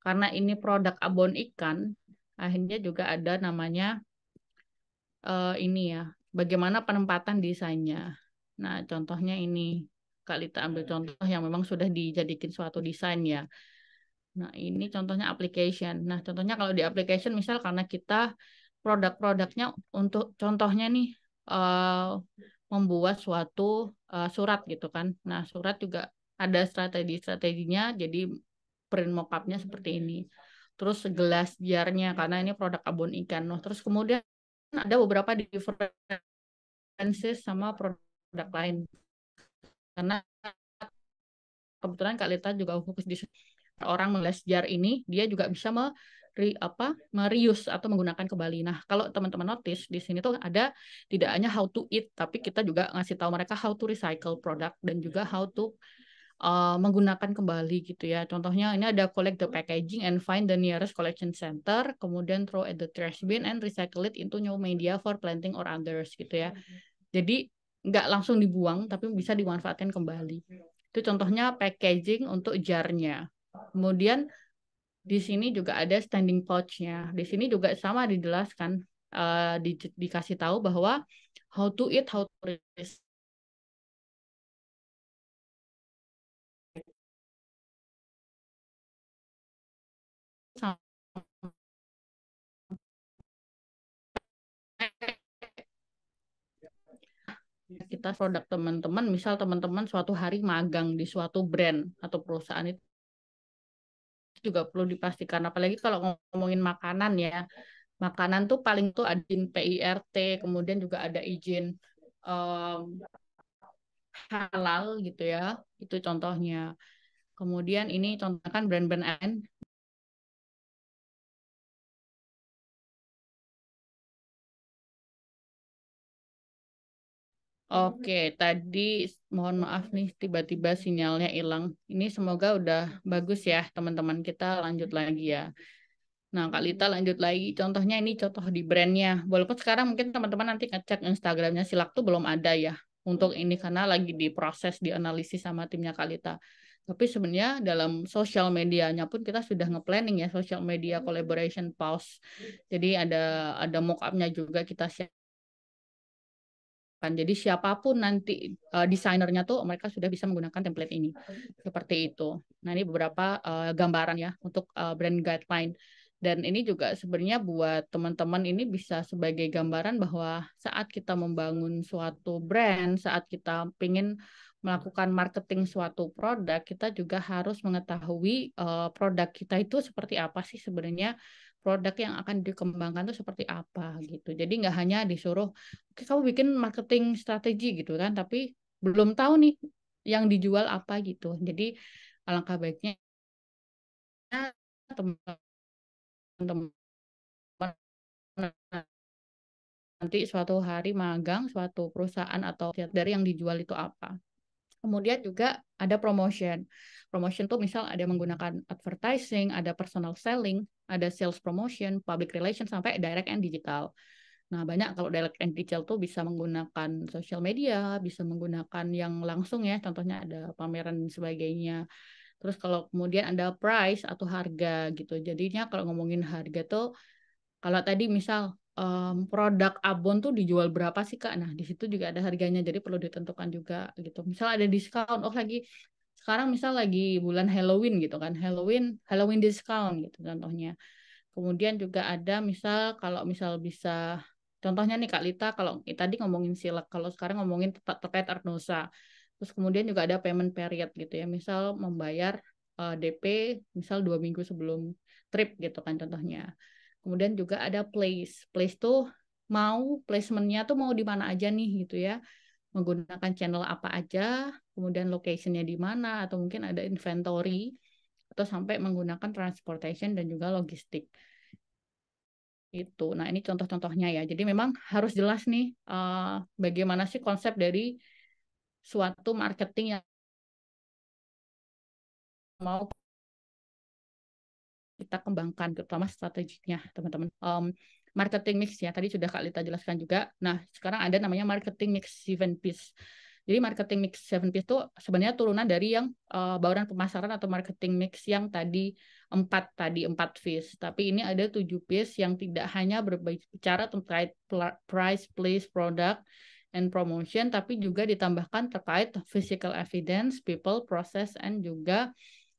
karena ini produk abon ikan, akhirnya juga ada namanya ini ya, bagaimana penempatan desainnya. Nah, contohnya ini, Kak Lita ambil contoh yang memang sudah dijadikan suatu desain ya. Nah, ini contohnya application. Nah, contohnya kalau di application, misal karena kita produk-produknya untuk contohnya nih, membuat suatu surat gitu kan. Nah, surat juga ada strategi-strateginya, jadi print mock-up-nya seperti ini. Terus gelas jarnya, karena ini produk abon ikan. Nah, terus kemudian ada beberapa differences sama produk lain. Karena kebetulan Kak Lita juga fokus di orang menggelas jar ini, dia juga bisa mereuse atau menggunakan kembali. Nah, kalau teman-teman notice di sini tuh ada tidak hanya how to eat, tapi kita juga ngasih tahu mereka how to recycle product dan juga how to menggunakan kembali gitu ya. Contohnya ini ada collect the packaging and find the nearest collection center, kemudian throw at the trash bin and recycle it into new media for planting or others gitu ya. Jadi nggak langsung dibuang, tapi bisa dimanfaatkan kembali. Itu contohnya packaging untuk jarnya. Kemudian di sini juga ada standing pouch-nya. Di sini juga sama dijelaskan, dikasih tahu bahwa how to eat, how to recycle. Kita produk teman-teman, misal teman-teman suatu hari magang di suatu brand atau perusahaan itu juga perlu dipastikan. Apalagi kalau ngomongin makanan ya, makanan tuh paling tuh ada izin PIRT, kemudian juga ada izin um, halal gitu ya, itu contohnya. Kemudian ini contohkan brand-brand lain. Oke, tadi mohon maaf nih tiba-tiba sinyalnya hilang. Ini semoga udah bagus ya teman-teman. Kita lanjut lagi ya. Nah, Kak Lita lanjut lagi. Contohnya ini contoh di brandnya. Walaupun sekarang mungkin teman-teman nanti ngecek Instagramnya Silak tuh belum ada ya. Untuk ini karena lagi diproses, dianalisis sama timnya Kak Lita. Tapi sebenarnya dalam sosial medianya pun kita sudah nge-planning ya social media collaboration post. Jadi ada mock-up-nya juga kita kan. Jadi siapapun nanti desainernya tuh mereka sudah bisa menggunakan template ini. Seperti itu. Nah, ini beberapa gambaran ya untuk brand guideline. Dan ini juga sebenarnya buat teman-teman ini bisa sebagai gambaran bahwa saat kita membangun suatu brand, saat kita ingin melakukan marketing suatu produk, kita juga harus mengetahui produk kita itu seperti apa sih sebenarnya, produk yang akan dikembangkan itu seperti apa gitu. Jadi nggak hanya disuruh, oke kamu bikin marketing strategi gitu kan, tapi belum tahu nih yang dijual apa gitu. Jadi alangkah baiknya teman-teman nanti suatu hari magang suatu perusahaan atau dari yang dijual itu apa. Kemudian juga ada promotion. Promotion tuh misal ada menggunakan advertising, ada personal selling, ada sales promotion, public relation, sampai direct and digital. Nah, banyak kalau direct and digital tuh bisa menggunakan social media, bisa menggunakan yang langsung ya, contohnya ada pameran dan sebagainya. Terus kalau kemudian ada price atau harga gitu. Jadinya kalau ngomongin harga tuh, kalau tadi misal produk Abon tuh dijual berapa sih Kak? Nah, di situ juga ada harganya, jadi perlu ditentukan juga gitu. Misal ada diskon, oh lagi sekarang misal lagi bulan Halloween gitu kan, Halloween discount gitu contohnya. Kemudian juga ada misal kalau misal bisa, contohnya nih Kak Lita, kalau tadi ngomongin silek, kalau sekarang ngomongin terkait Artnusa. Terus kemudian juga ada payment period gitu ya, misal membayar DP misal 2 minggu sebelum trip gitu kan contohnya. Kemudian juga ada place. Place tuh mau placementnya tuh mau di mana aja nih gitu ya. Menggunakan channel apa aja, kemudian locationnya di mana, atau mungkin ada inventory, atau sampai menggunakan transportation dan juga logistik. Itu. Nah, ini contoh-contohnya ya. Jadi memang harus jelas nih bagaimana sih konsep dari suatu marketing yang mau kita kembangkan, terutama strateginya, teman-teman. Marketing mix ya, tadi sudah Kak Lita jelaskan juga. Nah, sekarang ada namanya marketing mix 7 piece. Jadi marketing mix 7 piece itu sebenarnya turunan dari yang bauran pemasaran atau marketing mix yang tadi 4 piece. Tapi ini ada 7 piece yang tidak hanya berbicara terkait price, place, product, and promotion, tapi juga ditambahkan terkait physical evidence, people, process, and juga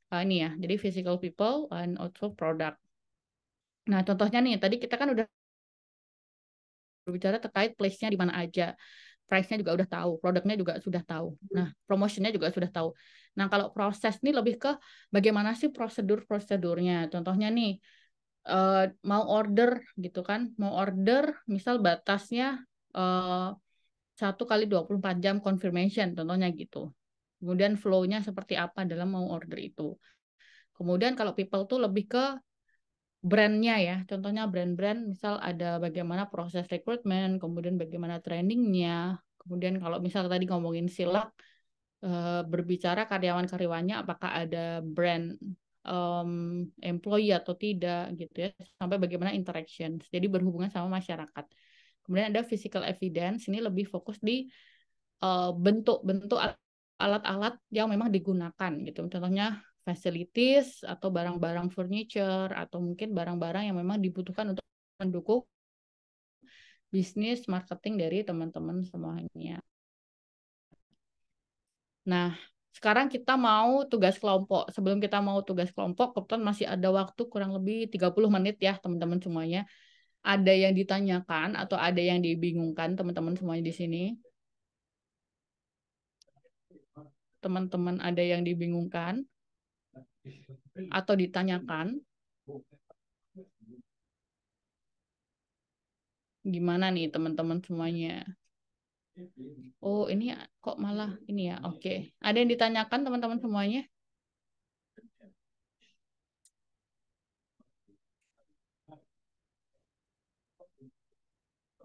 ini ya, jadi physical people and also product. Nah, contohnya nih, tadi kita kan udah berbicara terkait place-nya di mana aja. Price-nya juga udah tahu, produknya juga sudah tahu. Nah, promotion-nya juga sudah tahu. Nah, kalau proses nih lebih ke bagaimana sih prosedurnya. Contohnya nih, mau order gitu kan, mau order, misal batasnya 1 kali 24 jam confirmation, contohnya gitu. Kemudian flow-nya seperti apa dalam mau order itu. Kemudian kalau people tuh lebih ke brandnya ya, contohnya brand-brand, misal ada bagaimana proses rekrutmen, kemudian bagaimana trainingnya, kemudian kalau misal tadi ngomongin silak, berbicara karyawan-karyawannya apakah ada brand employee atau tidak gitu ya, sampai bagaimana interaction, jadi berhubungan sama masyarakat. Kemudian ada physical evidence, ini lebih fokus di bentuk-bentuk alat-alat yang memang digunakan gitu, contohnya facilities atau barang-barang furniture atau mungkin barang-barang yang memang dibutuhkan untuk mendukung bisnis marketing dari teman-teman semuanya. Nah, sekarang kita mau tugas kelompok. Sebelum kita mau tugas kelompok, kebetulan masih ada waktu kurang lebih 30 menit ya teman-teman semuanya. Ada yang ditanyakan atau ada yang dibingungkan teman-teman semuanya di sini? Teman-teman ada yang dibingungkan atau ditanyakan? Gimana nih teman-teman semuanya? Oh, ini kok malah ini ya? Oke. Ada yang ditanyakan teman-teman semuanya?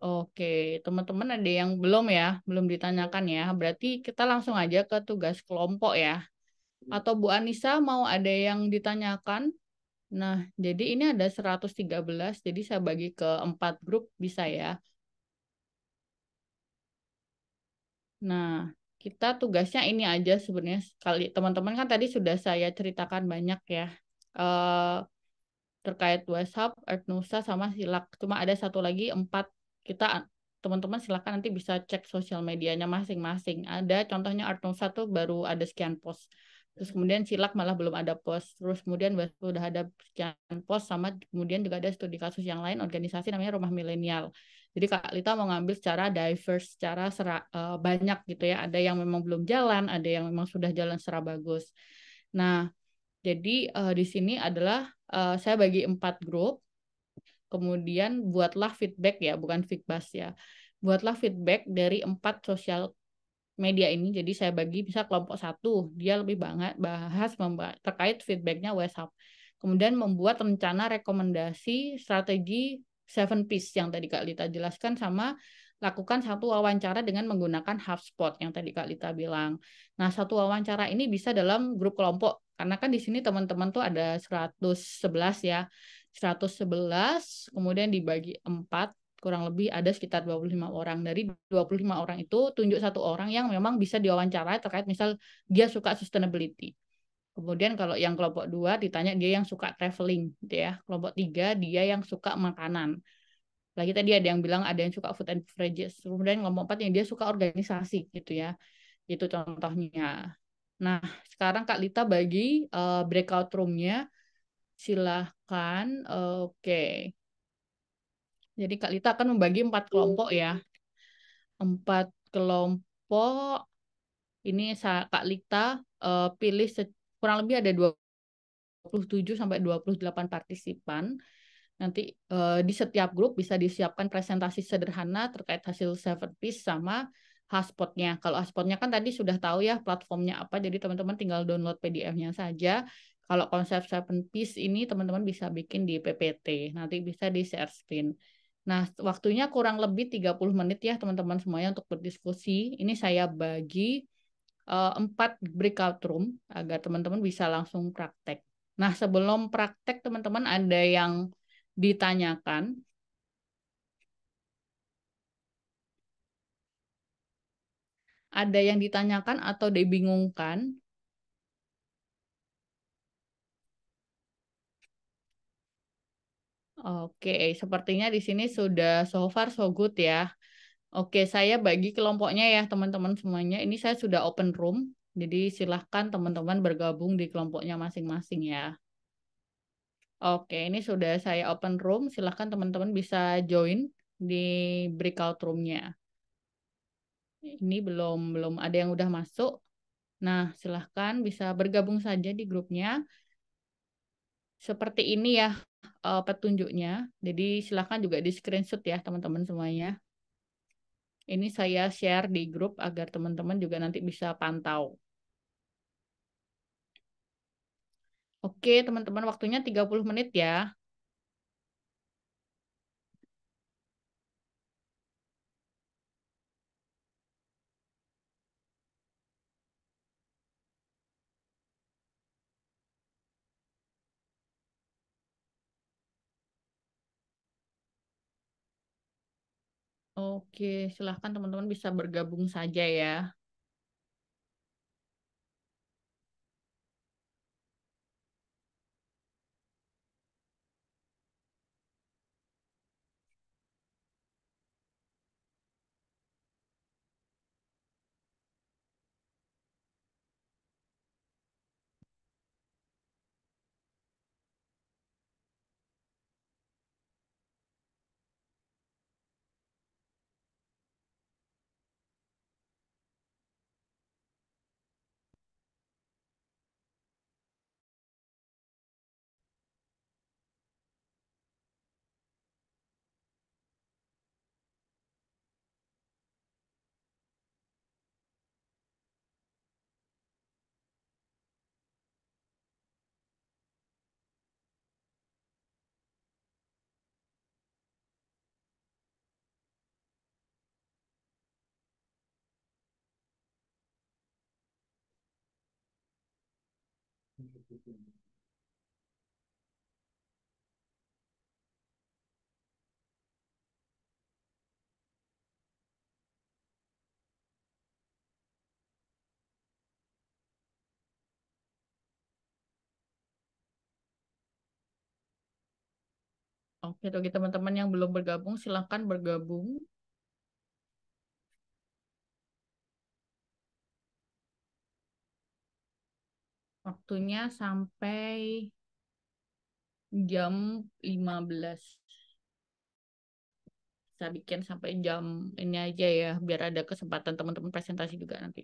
Oke, teman-teman ada yang belum ya? Belum ditanyakan ya? Berarti kita langsung aja ke tugas kelompok ya. Atau Bu Anissa mau ada yang ditanyakan? Nah, jadi ini ada 113, jadi saya bagi ke 4 grup bisa ya. Nah, kita tugasnya ini aja sebenarnya. Sekali teman-teman kan tadi sudah saya ceritakan banyak ya. Terkait WhatsApp, Artnusa, sama Silak. Cuma ada satu lagi 4. Kita teman-teman silakan nanti bisa cek sosial medianya masing-masing. Ada contohnya Artnusa tuh baru ada sekian post. Terus kemudian Silak malah belum ada post. Terus kemudian sudah ada sekian post, sama kemudian juga ada studi kasus yang lain organisasi namanya Rumah Milenial. Jadi Kak Lita mau ngambil secara diverse, secara banyak gitu ya. Ada yang memang belum jalan, ada yang memang sudah jalan secara bagus. Nah, jadi di sini adalah saya bagi 4 grup, kemudian buatlah feedback ya, bukan feedback ya. Buatlah feedback dari 4 sosial media ini. Jadi saya bagi bisa kelompok 1, dia lebih banget bahas terkait feedbacknya WhatsApp. Kemudian membuat rencana rekomendasi strategi 7 Piece yang tadi Kak Lita jelaskan, sama lakukan 1 wawancara dengan menggunakan HubSpot yang tadi Kak Lita bilang. Nah, 1 wawancara ini bisa dalam grup kelompok. Karena kan di sini teman-teman tuh ada 111 ya. 111 kemudian dibagi 4, kurang lebih ada sekitar 25 orang. Dari 25 orang itu tunjuk 1 orang yang memang bisa diwawancara terkait misal dia suka sustainability. Kemudian kalau yang kelompok 2 ditanya dia yang suka traveling gitu ya. Kelompok 3 dia yang suka makanan. Lagi tadi ada yang bilang ada yang suka food and beverages. Kemudian kelompok 4 yang dia suka organisasi gitu ya. Itu contohnya. Nah, sekarang Kak Lita bagi breakout room-nya. Silahkan. Oke. Jadi Kak Lita akan membagi 4 kelompok ya. 4 kelompok. Ini Kak Lita pilih kurang lebih ada 27 sampai 28 partisipan. Nanti di setiap grup bisa disiapkan presentasi sederhana terkait hasil 7 Piece sama Hotspot-nya. Kalau Hotspot-nya kan tadi sudah tahu ya platformnya apa, jadi teman-teman tinggal download PDF-nya saja. Kalau konsep 7 Piece ini teman-teman bisa bikin di PPT, nanti bisa di share screen. Nah, waktunya kurang lebih 30 menit ya teman-teman semuanya untuk berdiskusi. Ini saya bagi 4 breakout room agar teman-teman bisa langsung praktek. Nah, sebelum praktek teman-teman ada yang ditanyakan? Ada yang ditanyakan atau dibingungkan? Oke, sepertinya di sini sudah so far so good ya. Oke, saya bagi kelompoknya ya teman-teman semuanya. Ini saya sudah open room, jadi silahkan teman-teman bergabung di kelompoknya masing-masing ya. Oke, ini sudah saya open room, silahkan teman-teman bisa join di breakout room-nya. Ini belum ada yang udah masuk. Nah, silahkan bisa bergabung saja di grupnya. Seperti ini ya petunjuknya. Jadi silahkan juga di screenshot ya teman-teman semuanya. Ini saya share di grup agar teman-teman juga nanti bisa pantau. Oke teman-teman, waktunya 30 menit ya. Oke, silahkan teman-teman bisa bergabung saja ya. Oke, bagi teman-teman yang belum bergabung, silahkan bergabung. Waktunya sampai jam 15. bisa bikin sampai jam ini aja ya, biar ada kesempatan teman-teman presentasi juga nanti.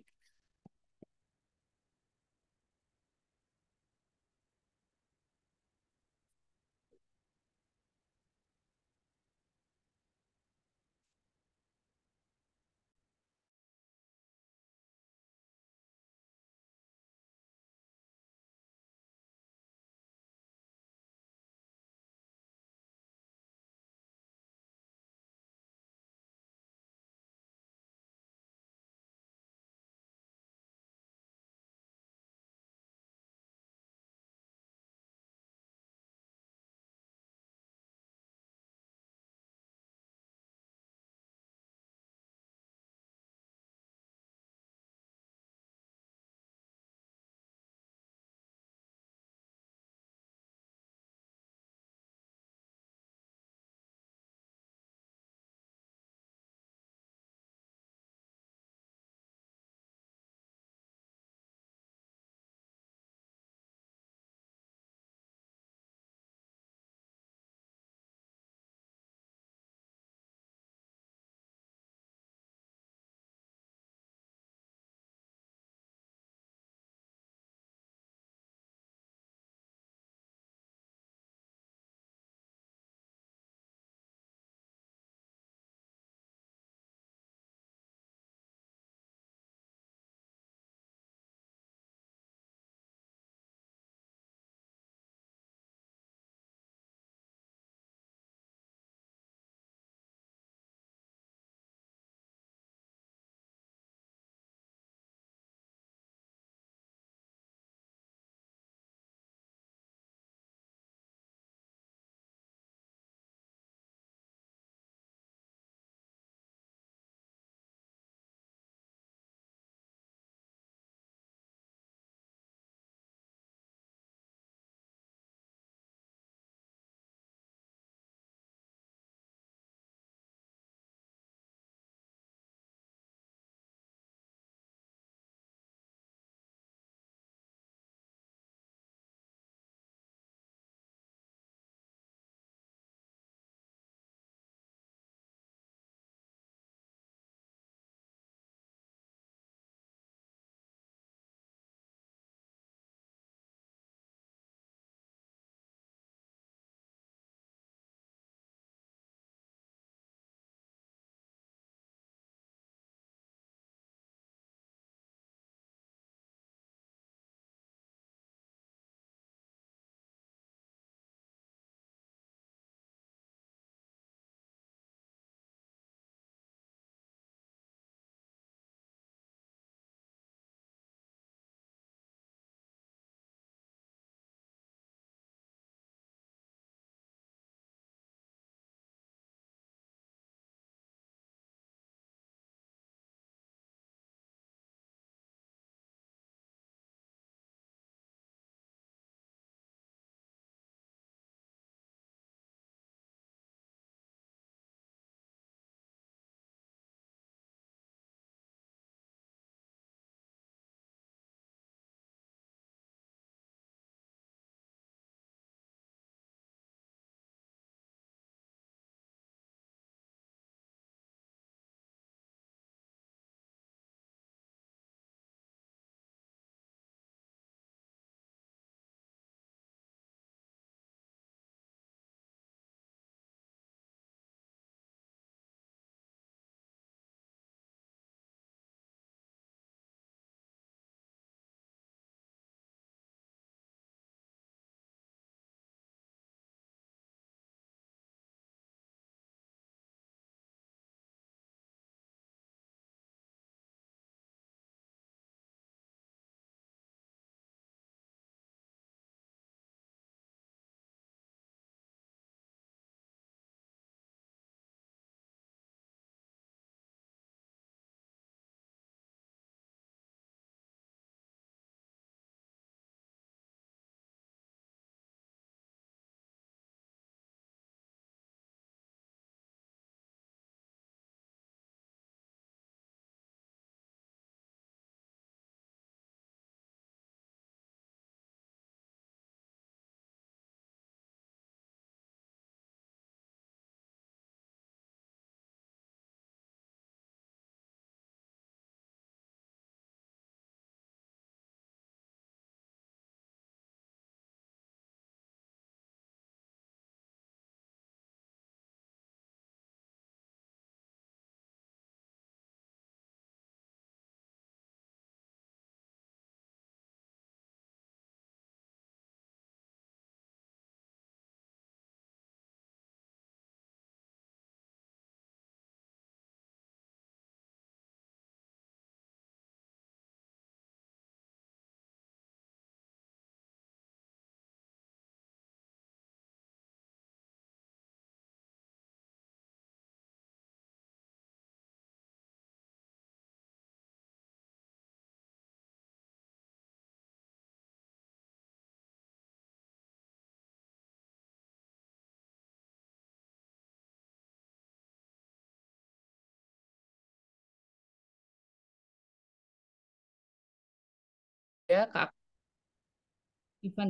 keaktifan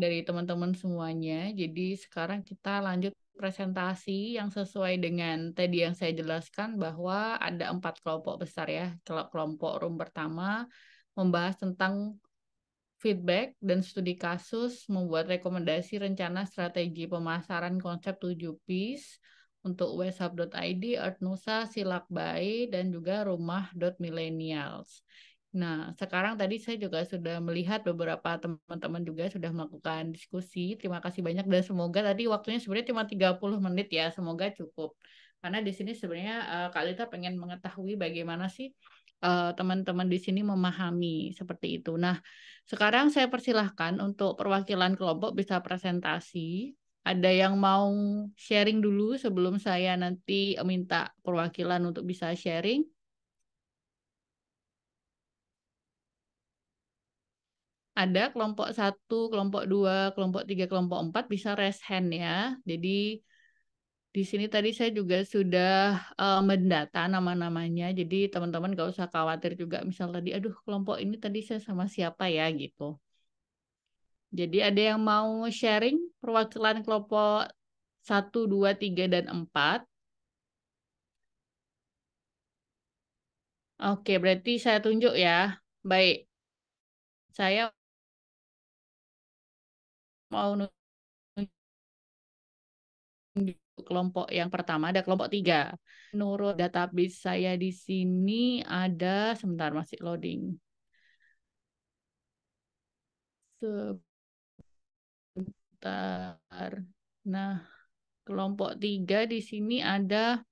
dari teman-teman semuanya. Jadi sekarang kita lanjut presentasi yang sesuai dengan tadi yang saya jelaskan bahwa ada 4 kelompok besar ya. Kelompok room pertama membahas tentang feedback dan studi kasus, membuat rekomendasi rencana strategi pemasaran konsep 7 piece untuk weshub.id, Earth Nusa, Silak Bae, dan juga rumah.millennials. Nah, sekarang tadi saya juga sudah melihat beberapa teman-teman juga sudah melakukan diskusi. Terima kasih banyak dan semoga tadi waktunya sebenarnya cuma 30 menit ya, semoga cukup. Karena di sini sebenarnya Kak Lita pengen mengetahui bagaimana sih teman-teman di sini memahami seperti itu. Nah, sekarang saya persilahkan untuk perwakilan kelompok bisa presentasi. Ada yang mau sharing dulu sebelum saya nanti minta perwakilan untuk bisa sharing? Ada kelompok 1, kelompok 2, kelompok 3, kelompok 4 bisa raise hand ya. Jadi di sini tadi saya juga sudah mendata nama-namanya. Jadi teman-teman gak usah khawatir juga misal tadi, aduh kelompok ini tadi saya sama siapa ya gitu. Jadi ada yang mau sharing perwakilan kelompok 1, 2, 3, dan 4? Oke, berarti saya tunjuk ya. Baik, saya mau nunjuk kelompok yang pertama, ada kelompok 3. Menurut database saya di sini ada, sebentar masih loading. Sebentar. Nah, kelompok 3 di sini ada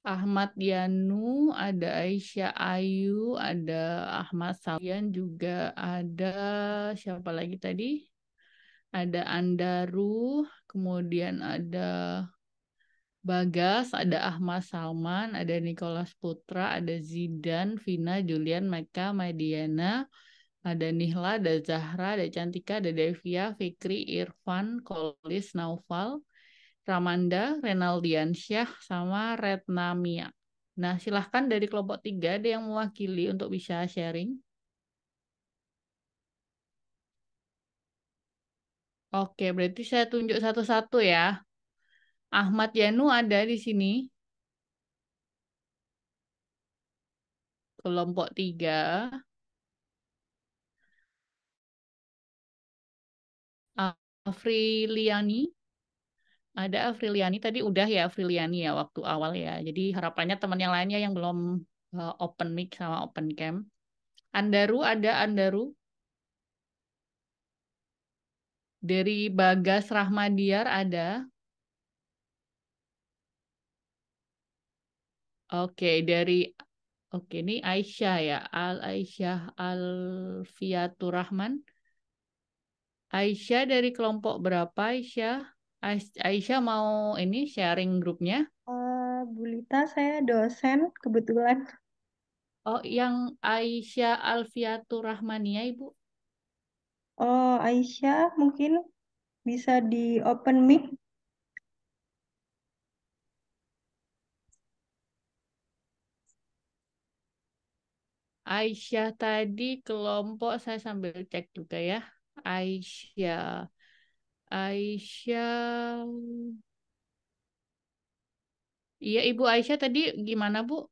Ahmad Yanu, ada Aisyah Ayu, ada Ahmad Salian, juga ada siapa lagi tadi? Ada Andaru, kemudian ada Bagas, ada Ahmad Salman, ada Nicholas Putra, ada Zidan, Vina, Julian, Meka, Madiana, ada Nihla, ada Zahra, ada Cantika, ada Devia, Fikri, Irfan, Kolis, Naufal, Ramanda, Renaldiansyah, sama Retna Mia. Nah, silahkan dari kelompok 3 ada yang mewakili untuk bisa sharing. Oke, berarti saya tunjuk satu-satu ya. Ahmad Yanu ada di sini, kelompok 3. Afriliani, ada Afriliani, tadi udah ya Afriliani ya waktu awal ya. Jadi harapannya teman yang lainnya yang belum open mic sama open cam. Andaru, ada Andaru. Dari Bagas Rahmadiar ada. Oke, oke ini Aisyah ya. Aisyah Alfiatur Rahman. Aisyah dari kelompok berapa Aisyah? Aisyah mau ini sharing grupnya? Bu Lita, saya dosen kebetulan. Oh, yang Aisyah Alfiatur Rahmania, Ibu? Oh, Aisyah mungkin bisa di open mic. Aisyah tadi kelompok saya sambil cek juga ya. Aisyah. Aisyah. Iya, Ibu Aisyah tadi gimana, Bu?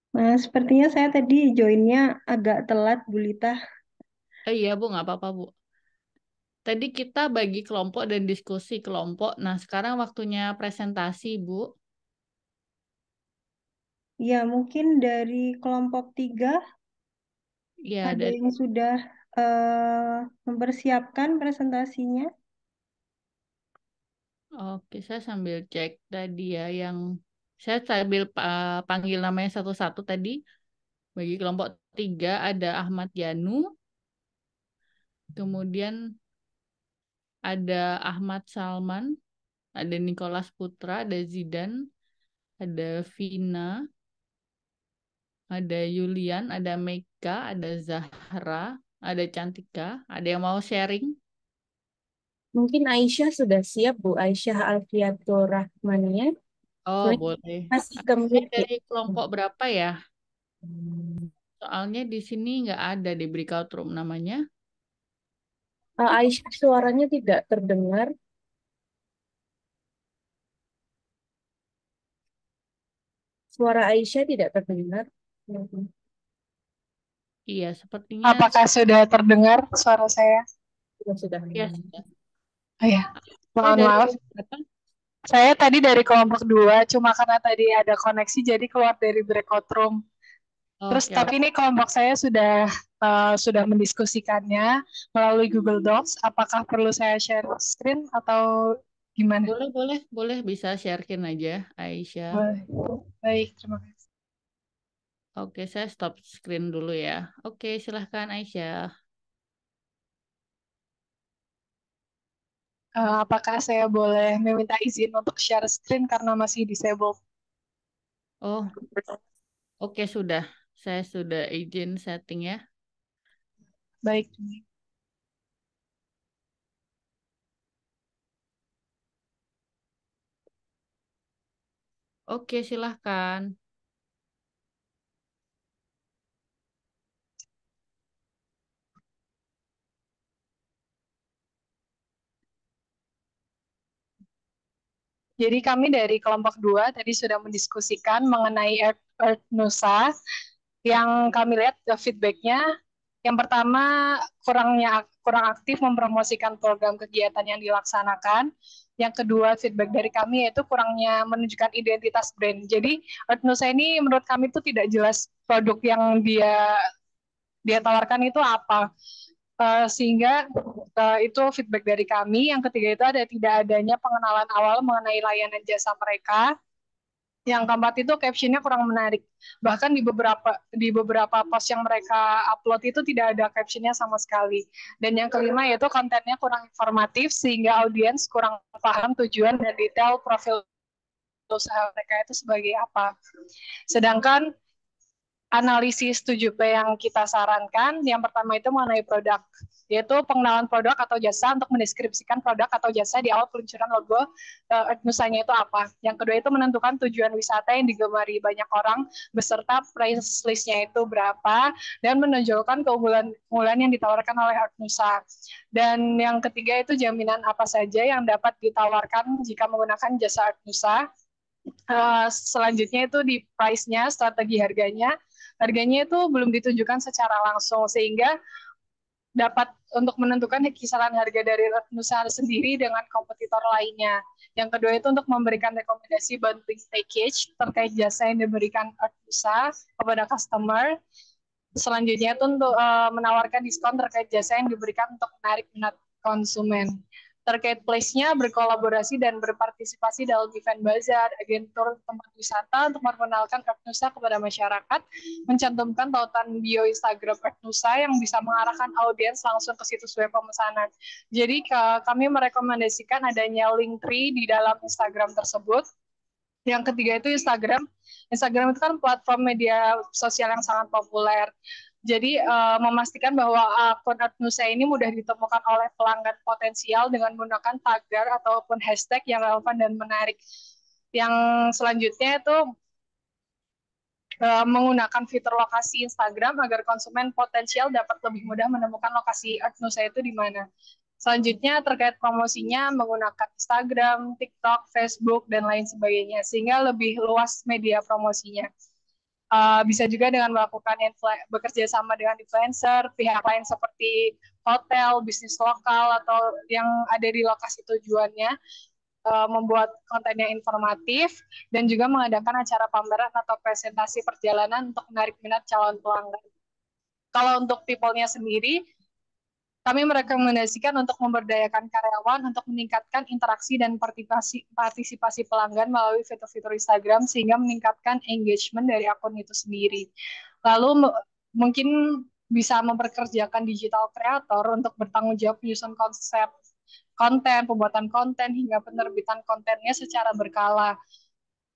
Nah, sepertinya saya tadi joinnya agak telat, Bu Lita. Iya, Bu, nggak apa-apa, Bu. Tadi kita bagi kelompok dan diskusi kelompok. Nah, sekarang waktunya presentasi, Bu. Ya, mungkin dari kelompok 3 Ya, ada dari yang sudah mempersiapkan presentasinya. Oke, saya sambil cek tadi ya yang saya sambil panggil namanya satu-satu tadi. Bagi kelompok 3 ada Ahmad Yanu, kemudian ada Ahmad Salman, ada Nicholas Putra, ada Zidan, ada Vina, ada Yulian, ada Meka, ada Zahra, ada Cantika. Ada yang mau sharing? Mungkin Aisyah sudah siap, Bu. Aisyah Alfiatur Rahmania. Oh, Sebenarnya boleh. masih ke Saya mute ya. dari kelompok berapa ya? Soalnya di sini nggak ada di breakout room namanya. Aisyah suaranya tidak terdengar. Suara Aisyah tidak terdengar. Iya, sepertinya Apakah sudah terdengar suara saya? Sudah. ya sudah. Oh ya, Saya mohon dari maaf. berapa? Saya tadi dari kelompok 2, cuma karena tadi ada koneksi jadi keluar dari breakout room. Terus Oke, tapi ini kelompok saya sudah mendiskusikannya melalui Google Docs. Apakah perlu saya share screen atau gimana? boleh bisa sharekin aja, Aisyah. Boleh. Baik, terima kasih. Oke, saya stop screen dulu ya. Oke, silahkan Aisyah. Apakah saya boleh meminta izin untuk share screen karena masih disabled? Oh, oke sudah. Saya sudah izin setting ya. Baik. Oke, silahkan. Jadi kami dari kelompok 2 tadi sudah mendiskusikan mengenai Earth Nusa. Yang kami lihat feedbacknya, yang pertama kurang aktif mempromosikan program kegiatan yang dilaksanakan. Yang kedua feedback dari kami yaitu kurangnya menunjukkan identitas brand. Jadi Earth Nusa ini menurut kami itu tidak jelas produk yang dia tawarkan itu apa. Sehingga itu feedback dari kami. Yang ketiga itu tidak adanya pengenalan awal mengenai layanan jasa mereka. Yang keempat itu captionnya kurang menarik. Bahkan di beberapa post yang mereka upload itu tidak ada captionnya sama sekali. Dan yang kelima yaitu kontennya kurang informatif sehingga audiens kurang paham tujuan dan detail profil usaha mereka itu sebagai apa. Sedangkan analisis 7P yang kita sarankan, yang pertama itu mengenai produk, yaitu pengenalan produk atau jasa untuk mendeskripsikan produk atau jasa di awal peluncuran logo Nusanya itu apa. Yang kedua itu menentukan tujuan wisata yang digemari banyak orang beserta price list-nya itu berapa dan menonjolkan keunggulan yang ditawarkan oleh Art Nusa. Dan yang ketiga itu jaminan apa saja yang dapat ditawarkan jika menggunakan jasa Art Nusa. Selanjutnya itu di price-nya, strategi harganya. Harganya itu belum ditunjukkan secara langsung sehingga dapat untuk menentukan kisaran harga dari Nusa sendiri dengan kompetitor lainnya. Yang kedua itu untuk memberikan rekomendasi bundling package terkait jasa yang diberikan Nusa kepada customer. Selanjutnya itu untuk menawarkan diskon terkait jasa yang diberikan untuk menarik minat konsumen. Terkait place-nya berkolaborasi dan berpartisipasi dalam event bazar, agentur tempat wisata untuk memperkenalkan Earth Nusa kepada masyarakat, mencantumkan tautan bio Instagram Earth Nusa yang bisa mengarahkan audiens langsung ke situs web pemesanan. Jadi kami merekomendasikan adanya link tree di dalam Instagram tersebut. Yang ketiga itu Instagram. Instagram itu kan platform media sosial yang sangat populer. Jadi memastikan bahwa akun Art Nusa ini mudah ditemukan oleh pelanggan potensial dengan menggunakan tagar ataupun hashtag yang relevan dan menarik. Yang selanjutnya itu menggunakan fitur lokasi Instagram agar konsumen potensial dapat lebih mudah menemukan lokasi Art Nusa itu di mana. Selanjutnya terkait promosinya menggunakan Instagram, TikTok, Facebook, dan lain sebagainya sehingga lebih luas media promosinya. Bisa juga dengan melakukan bekerja sama dengan influencer, pihak lain seperti hotel, bisnis lokal, atau yang ada di lokasi tujuannya, membuat konten yang informatif, dan juga mengadakan acara pameran atau presentasi perjalanan untuk menarik minat calon pelanggan. Kalau untuk people-nya sendiri, kami merekomendasikan untuk memberdayakan karyawan untuk meningkatkan interaksi dan partisipasi pelanggan melalui fitur-fitur Instagram sehingga meningkatkan engagement dari akun itu sendiri. Lalu mungkin bisa memperkerjakan digital creator untuk bertanggung jawab menyusun konsep konten, pembuatan konten, hingga penerbitan kontennya secara berkala.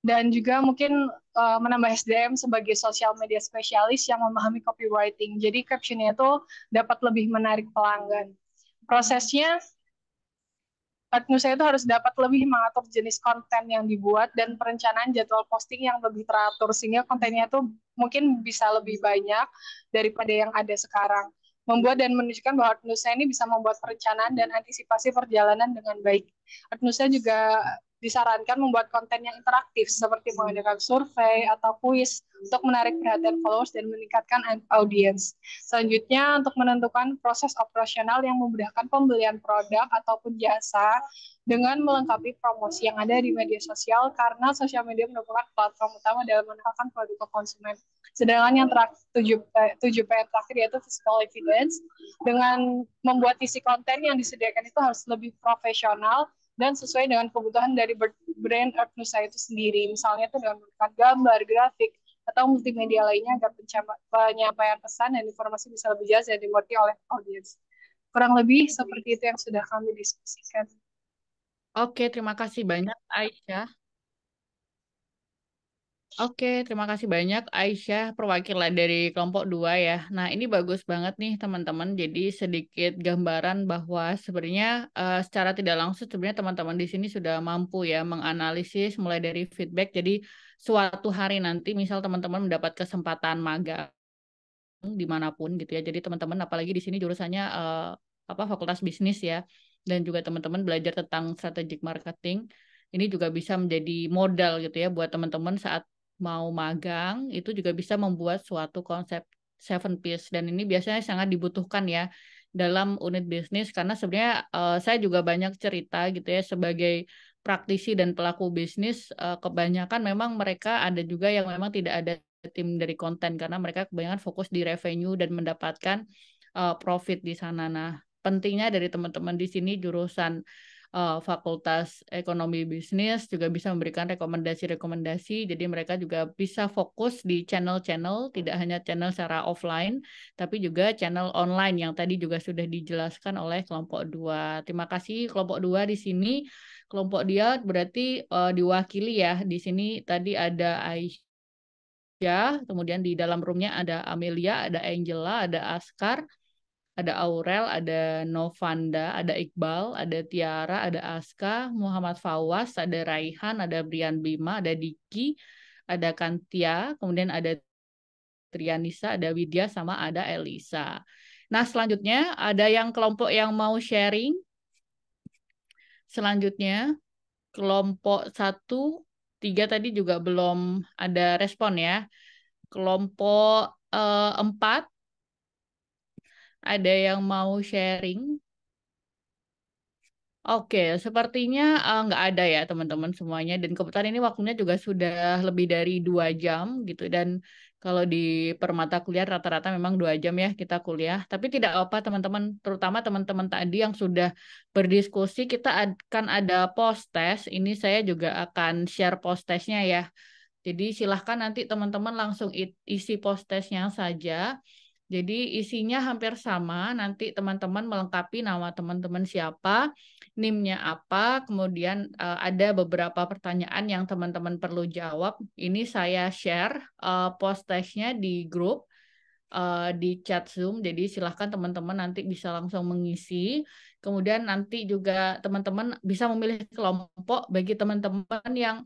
Dan juga mungkin menambah SDM sebagai social media spesialis yang memahami copywriting. Jadi captionnya itu dapat lebih menarik pelanggan. Prosesnya Art Nusa itu harus dapat lebih mengatur jenis konten yang dibuat dan perencanaan jadwal posting yang lebih teratur sehingga kontennya itu mungkin bisa lebih banyak daripada yang ada sekarang. Membuat dan menunjukkan bahwa Art Nusa ini bisa membuat perencanaan dan antisipasi perjalanan dengan baik. Art Nusa juga disarankan membuat konten yang interaktif seperti mengadakan survei atau kuis untuk menarik perhatian followers dan meningkatkan audiens. Selanjutnya, untuk menentukan proses operasional yang memudahkan pembelian produk ataupun jasa dengan melengkapi promosi yang ada di media sosial karena sosial media merupakan platform utama dalam mengenalkan produk ke konsumen. Sedangkan yang tujuh PR terakhir yaitu physical evidence, dengan membuat isi konten yang disediakan itu harus lebih profesional dan sesuai dengan kebutuhan dari brand Art Nusa itu sendiri. Misalnya itu dengan menggunakan gambar, grafik, atau multimedia lainnya agar penyampaian pesan dan informasi bisa lebih jelas dan dimengerti oleh audiens. Kurang lebih seperti itu yang sudah kami diskusikan. Oke, terima kasih banyak Aisyah. Oke, terima kasih banyak Aisyah, perwakilan dari kelompok 2 ya. Nah, ini bagus banget nih teman-teman. Jadi sedikit gambaran bahwa sebenarnya secara tidak langsung sebenarnya teman-teman di sini sudah mampu ya menganalisis mulai dari feedback. Jadi suatu hari nanti misal teman-teman mendapat kesempatan magang dimanapun gitu ya. Jadi teman-teman apalagi di sini jurusannya fakultas bisnis ya. Dan juga teman-teman belajar tentang strategic marketing. Ini juga bisa menjadi modal gitu ya buat teman-teman saat mau magang itu juga bisa membuat suatu konsep 7 piece dan ini biasanya sangat dibutuhkan ya dalam unit bisnis karena sebenarnya saya juga banyak cerita gitu ya sebagai praktisi dan pelaku bisnis kebanyakan memang mereka ada juga yang memang tidak ada tim dari konten karena mereka kebanyakan fokus di revenue dan mendapatkan profit di sana. Nah, pentingnya dari teman-teman di sini jurusan Fakultas Ekonomi Bisnis juga bisa memberikan rekomendasi-rekomendasi. Jadi mereka juga bisa fokus di channel-channel, tidak hanya channel secara offline, tapi juga channel online yang tadi juga sudah dijelaskan oleh kelompok 2. Terima kasih kelompok 2 di sini. Kelompok dia berarti diwakili ya. Di sini tadi ada Aisyah, kemudian di dalam roomnya ada Amelia, ada Angela, ada Askar, ada Aurel, ada Novanda, ada Iqbal, ada Tiara, ada Aska, Muhammad Fawas, ada Raihan, ada Brian Bima, ada Diki, ada Kantia, kemudian ada Trianisa, ada Widya, sama ada Elisa. Nah, selanjutnya ada yang kelompok yang mau sharing. Selanjutnya, kelompok 1, 3 tadi juga belum ada respon ya. Kelompok 4, ada yang mau sharing? Oke, sepertinya nggak ada ya teman-teman semuanya. Dan kebetulan ini waktunya juga sudah lebih dari 2 jam gitu. Dan kalau di permata kuliah rata-rata memang 2 jam ya kita kuliah. Tapi tidak apa teman-teman, terutama teman-teman tadi yang sudah berdiskusi, kita akan ada post test. Ini saya juga akan share post testnya ya. Jadi silahkan nanti teman-teman langsung isi post testnya saja. Jadi isinya hampir sama, nanti teman-teman melengkapi nama teman-teman siapa, NIM-nya apa, kemudian ada beberapa pertanyaan yang teman-teman perlu jawab. Ini saya share post testnya di grup, di chat Zoom, jadi silahkan teman-teman nanti bisa langsung mengisi. Kemudian nanti juga teman-teman bisa memilih kelompok bagi teman-teman yang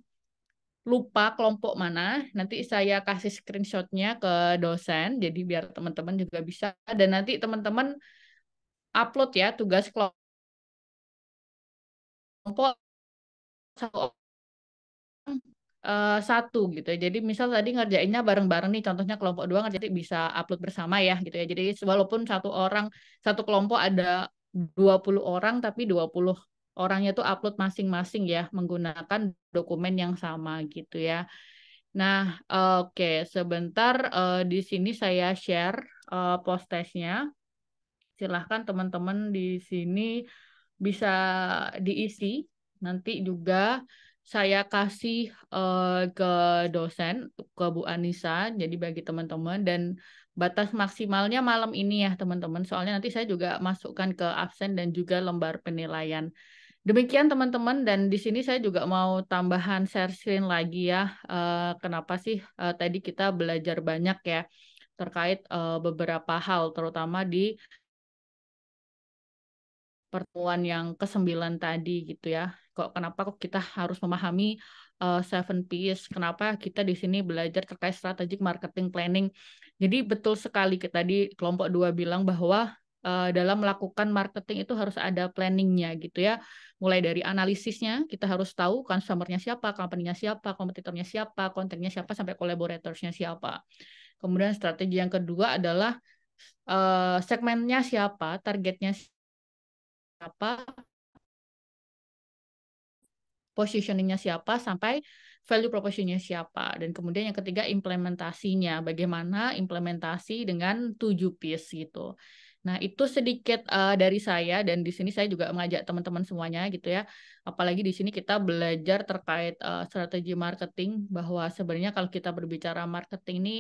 lupa kelompok mana, nanti saya kasih screenshotnya ke dosen, jadi biar teman-teman juga bisa. Dan nanti teman-teman upload ya tugas kelompok satu gitu ya. Jadi misal tadi ngerjainnya bareng-bareng nih, contohnya kelompok 2 ngerjain bisa upload bersama ya gitu ya. Jadi walaupun satu kelompok ada 20 orang, tapi 20 orangnya tuh upload masing-masing ya, menggunakan dokumen yang sama gitu ya. Nah, oke, sebentar di sini saya share post testnya. Silahkan teman-teman di sini bisa diisi. Nanti juga saya kasih ke dosen, ke Bu Anissa, jadi bagi teman-teman. Dan batas maksimalnya malam ini ya teman-teman. Soalnya nanti saya juga masukkan ke absen dan juga lembar penilaian. Demikian teman-teman, dan di sini saya juga mau tambahan share screen lagi ya. Kenapa sih tadi kita belajar banyak ya terkait beberapa hal, terutama di pertemuan yang ke-9 tadi gitu ya. Kenapa kita harus memahami 7 Ps, kenapa kita di sini belajar terkait strategic marketing planning. Jadi betul sekali tadi kelompok 2 bilang bahwa dalam melakukan marketing itu harus ada planningnya gitu ya. Mulai dari analisisnya, kita harus tahu customer-nya siapa, company-nya siapa, kompetitornya siapa, kontennya siapa, sampai collaborators-nya siapa. Kemudian strategi yang kedua adalah segmennya siapa, targetnya siapa, positioningnya siapa, sampai value propositionnya siapa. Dan kemudian yang ketiga implementasinya, bagaimana implementasi dengan 7 Ps gitu. Nah, itu sedikit dari saya, dan di sini saya juga mengajak teman-teman semuanya gitu ya. Apalagi di sini kita belajar terkait strategi marketing, bahwa sebenarnya kalau kita berbicara marketing ini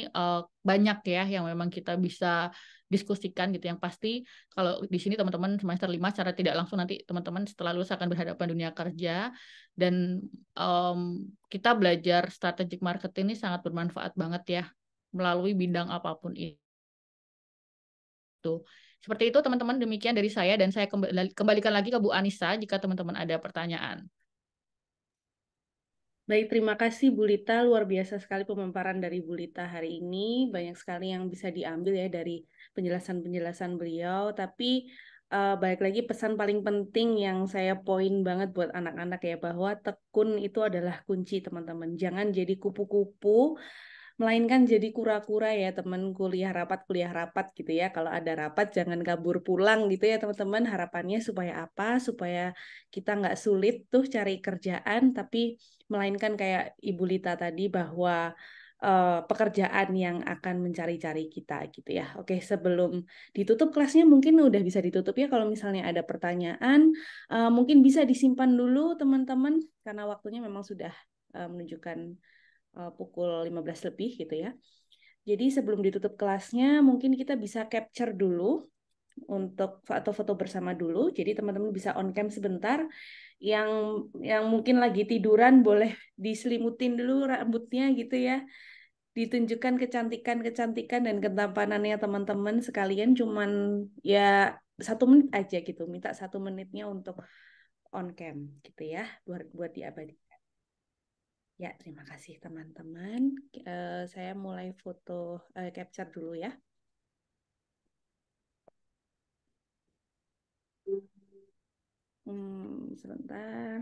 banyak ya yang memang kita bisa diskusikan gitu. Yang pasti kalau di sini teman-teman semester 5 secara tidak langsung nanti teman-teman setelah lulus akan berhadapan dunia kerja, dan kita belajar strategic marketing ini sangat bermanfaat banget ya melalui bidang apapun itu. Seperti itu teman-teman, demikian dari saya, dan saya kembalikan lagi ke Bu Anissa jika teman-teman ada pertanyaan. Baik, terima kasih Bu Lita. Luar biasa sekali pemaparan dari Bu Lita hari ini. Banyak sekali yang bisa diambil ya dari penjelasan-penjelasan beliau. Tapi balik lagi pesan paling penting yang saya poin banget buat anak-anak ya, bahwa tekun itu adalah kunci teman-teman. Jangan jadi kupu-kupu, melainkan jadi kura-kura ya teman. Kuliah rapat gitu ya. Kalau ada rapat jangan kabur pulang gitu ya teman-teman. Harapannya supaya apa? Supaya kita nggak sulit tuh cari kerjaan, tapi melainkan kayak Ibu Lita tadi, bahwa pekerjaan yang akan mencari-cari kita gitu ya. Oke, sebelum ditutup kelasnya mungkin udah bisa ditutup ya. Kalau misalnya ada pertanyaan, mungkin bisa disimpan dulu teman-teman, karena waktunya memang sudah menunjukkan pukul 15 lebih gitu ya. Jadi sebelum ditutup kelasnya mungkin kita bisa capture dulu untuk foto-foto bersama dulu. Jadi teman-teman bisa on cam sebentar. Yang mungkin lagi tiduran boleh diselimutin dulu rambutnya gitu ya. Ditunjukkan kecantikan dan ketampanannya teman-teman sekalian, cuman ya 1 menit aja gitu. Minta 1 menitnya untuk on cam gitu ya, buat diabadikan. Ya, terima kasih teman-teman. Saya mulai foto capture dulu ya. Sebentar.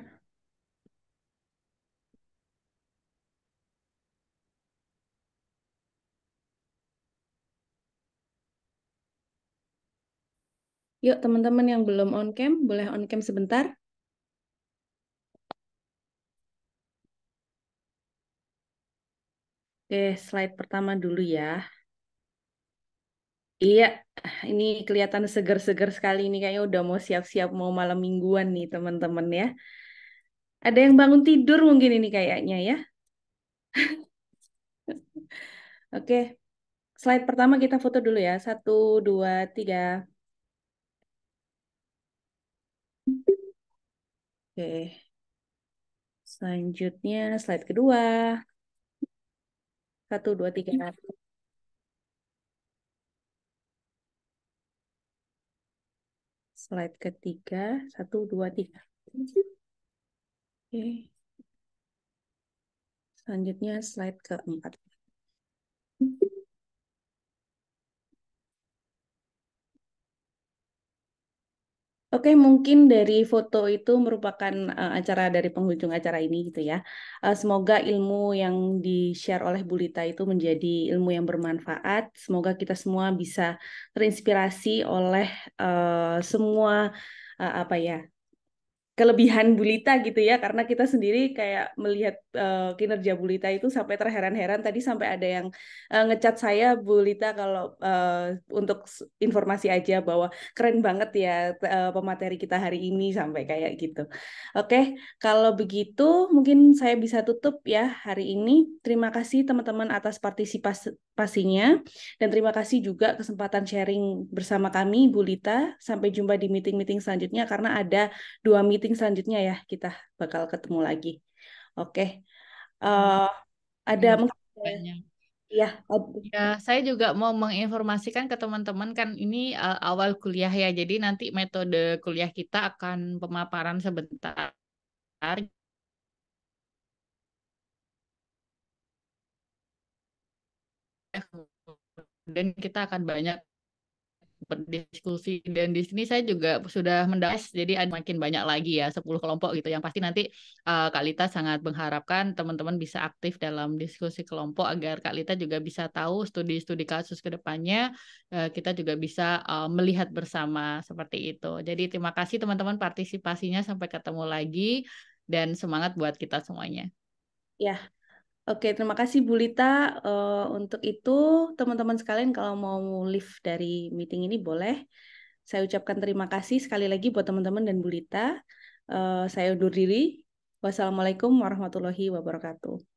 Yuk teman-teman yang belum on cam, boleh on cam sebentar. Oke, slide pertama dulu ya. Iya, ini kelihatan seger-seger sekali ini, kayaknya udah mau siap-siap mau malam mingguan nih teman-teman ya. Ada yang bangun tidur mungkin ini kayaknya ya. Oke, slide pertama kita foto dulu ya. 1, 2, 3. Oke, selanjutnya slide kedua. 1, 2, 3. Slide ketiga. 1, 2, 3. Oke. Selanjutnya slide keempat. Oke, mungkin dari foto itu merupakan acara dari penghujung acara ini gitu ya. Semoga ilmu yang di-share oleh Bu Lita itu menjadi ilmu yang bermanfaat. Semoga kita semua bisa terinspirasi oleh semua apa ya, kelebihan Bu Lita gitu ya, karena kita sendiri kayak melihat kinerja Bu Lita itu sampai terheran-heran. Tadi sampai ada yang ngecat saya, Bu Lita, kalau untuk informasi aja bahwa keren banget ya pemateri kita hari ini, sampai kayak gitu. Oke, kalau begitu mungkin saya bisa tutup ya hari ini. Terima kasih teman-teman atas partisipasinya, dan terima kasih juga kesempatan sharing bersama kami Bu Lita. Sampai jumpa di meeting-meeting selanjutnya, karena ada 2 meeting selanjutnya ya, kita bakal ketemu lagi. Oke. Ada mungkin Banyak. Ya, Ya, saya juga mau menginformasikan ke teman-teman kan ini awal kuliah ya, jadi nanti metode kuliah kita akan pemaparan sebentar, dan kita akan banyak berdiskusi, dan di sini saya juga sudah mendapat, jadi ada makin banyak lagi ya 10 kelompok gitu yang pasti nanti Kak Lita sangat mengharapkan teman-teman bisa aktif dalam diskusi kelompok agar Kak Lita juga bisa tahu studi-studi kasus ke depannya, kita juga bisa melihat bersama seperti itu. Jadi terima kasih teman-teman partisipasinya, sampai ketemu lagi dan semangat buat kita semuanya. ya. Oke, terima kasih Bu Lita. Untuk itu, teman-teman sekalian kalau mau leave dari meeting ini boleh. Saya ucapkan terima kasih sekali lagi buat teman-teman dan Bu Lita. Saya undur diri. Wassalamualaikum warahmatullahi wabarakatuh.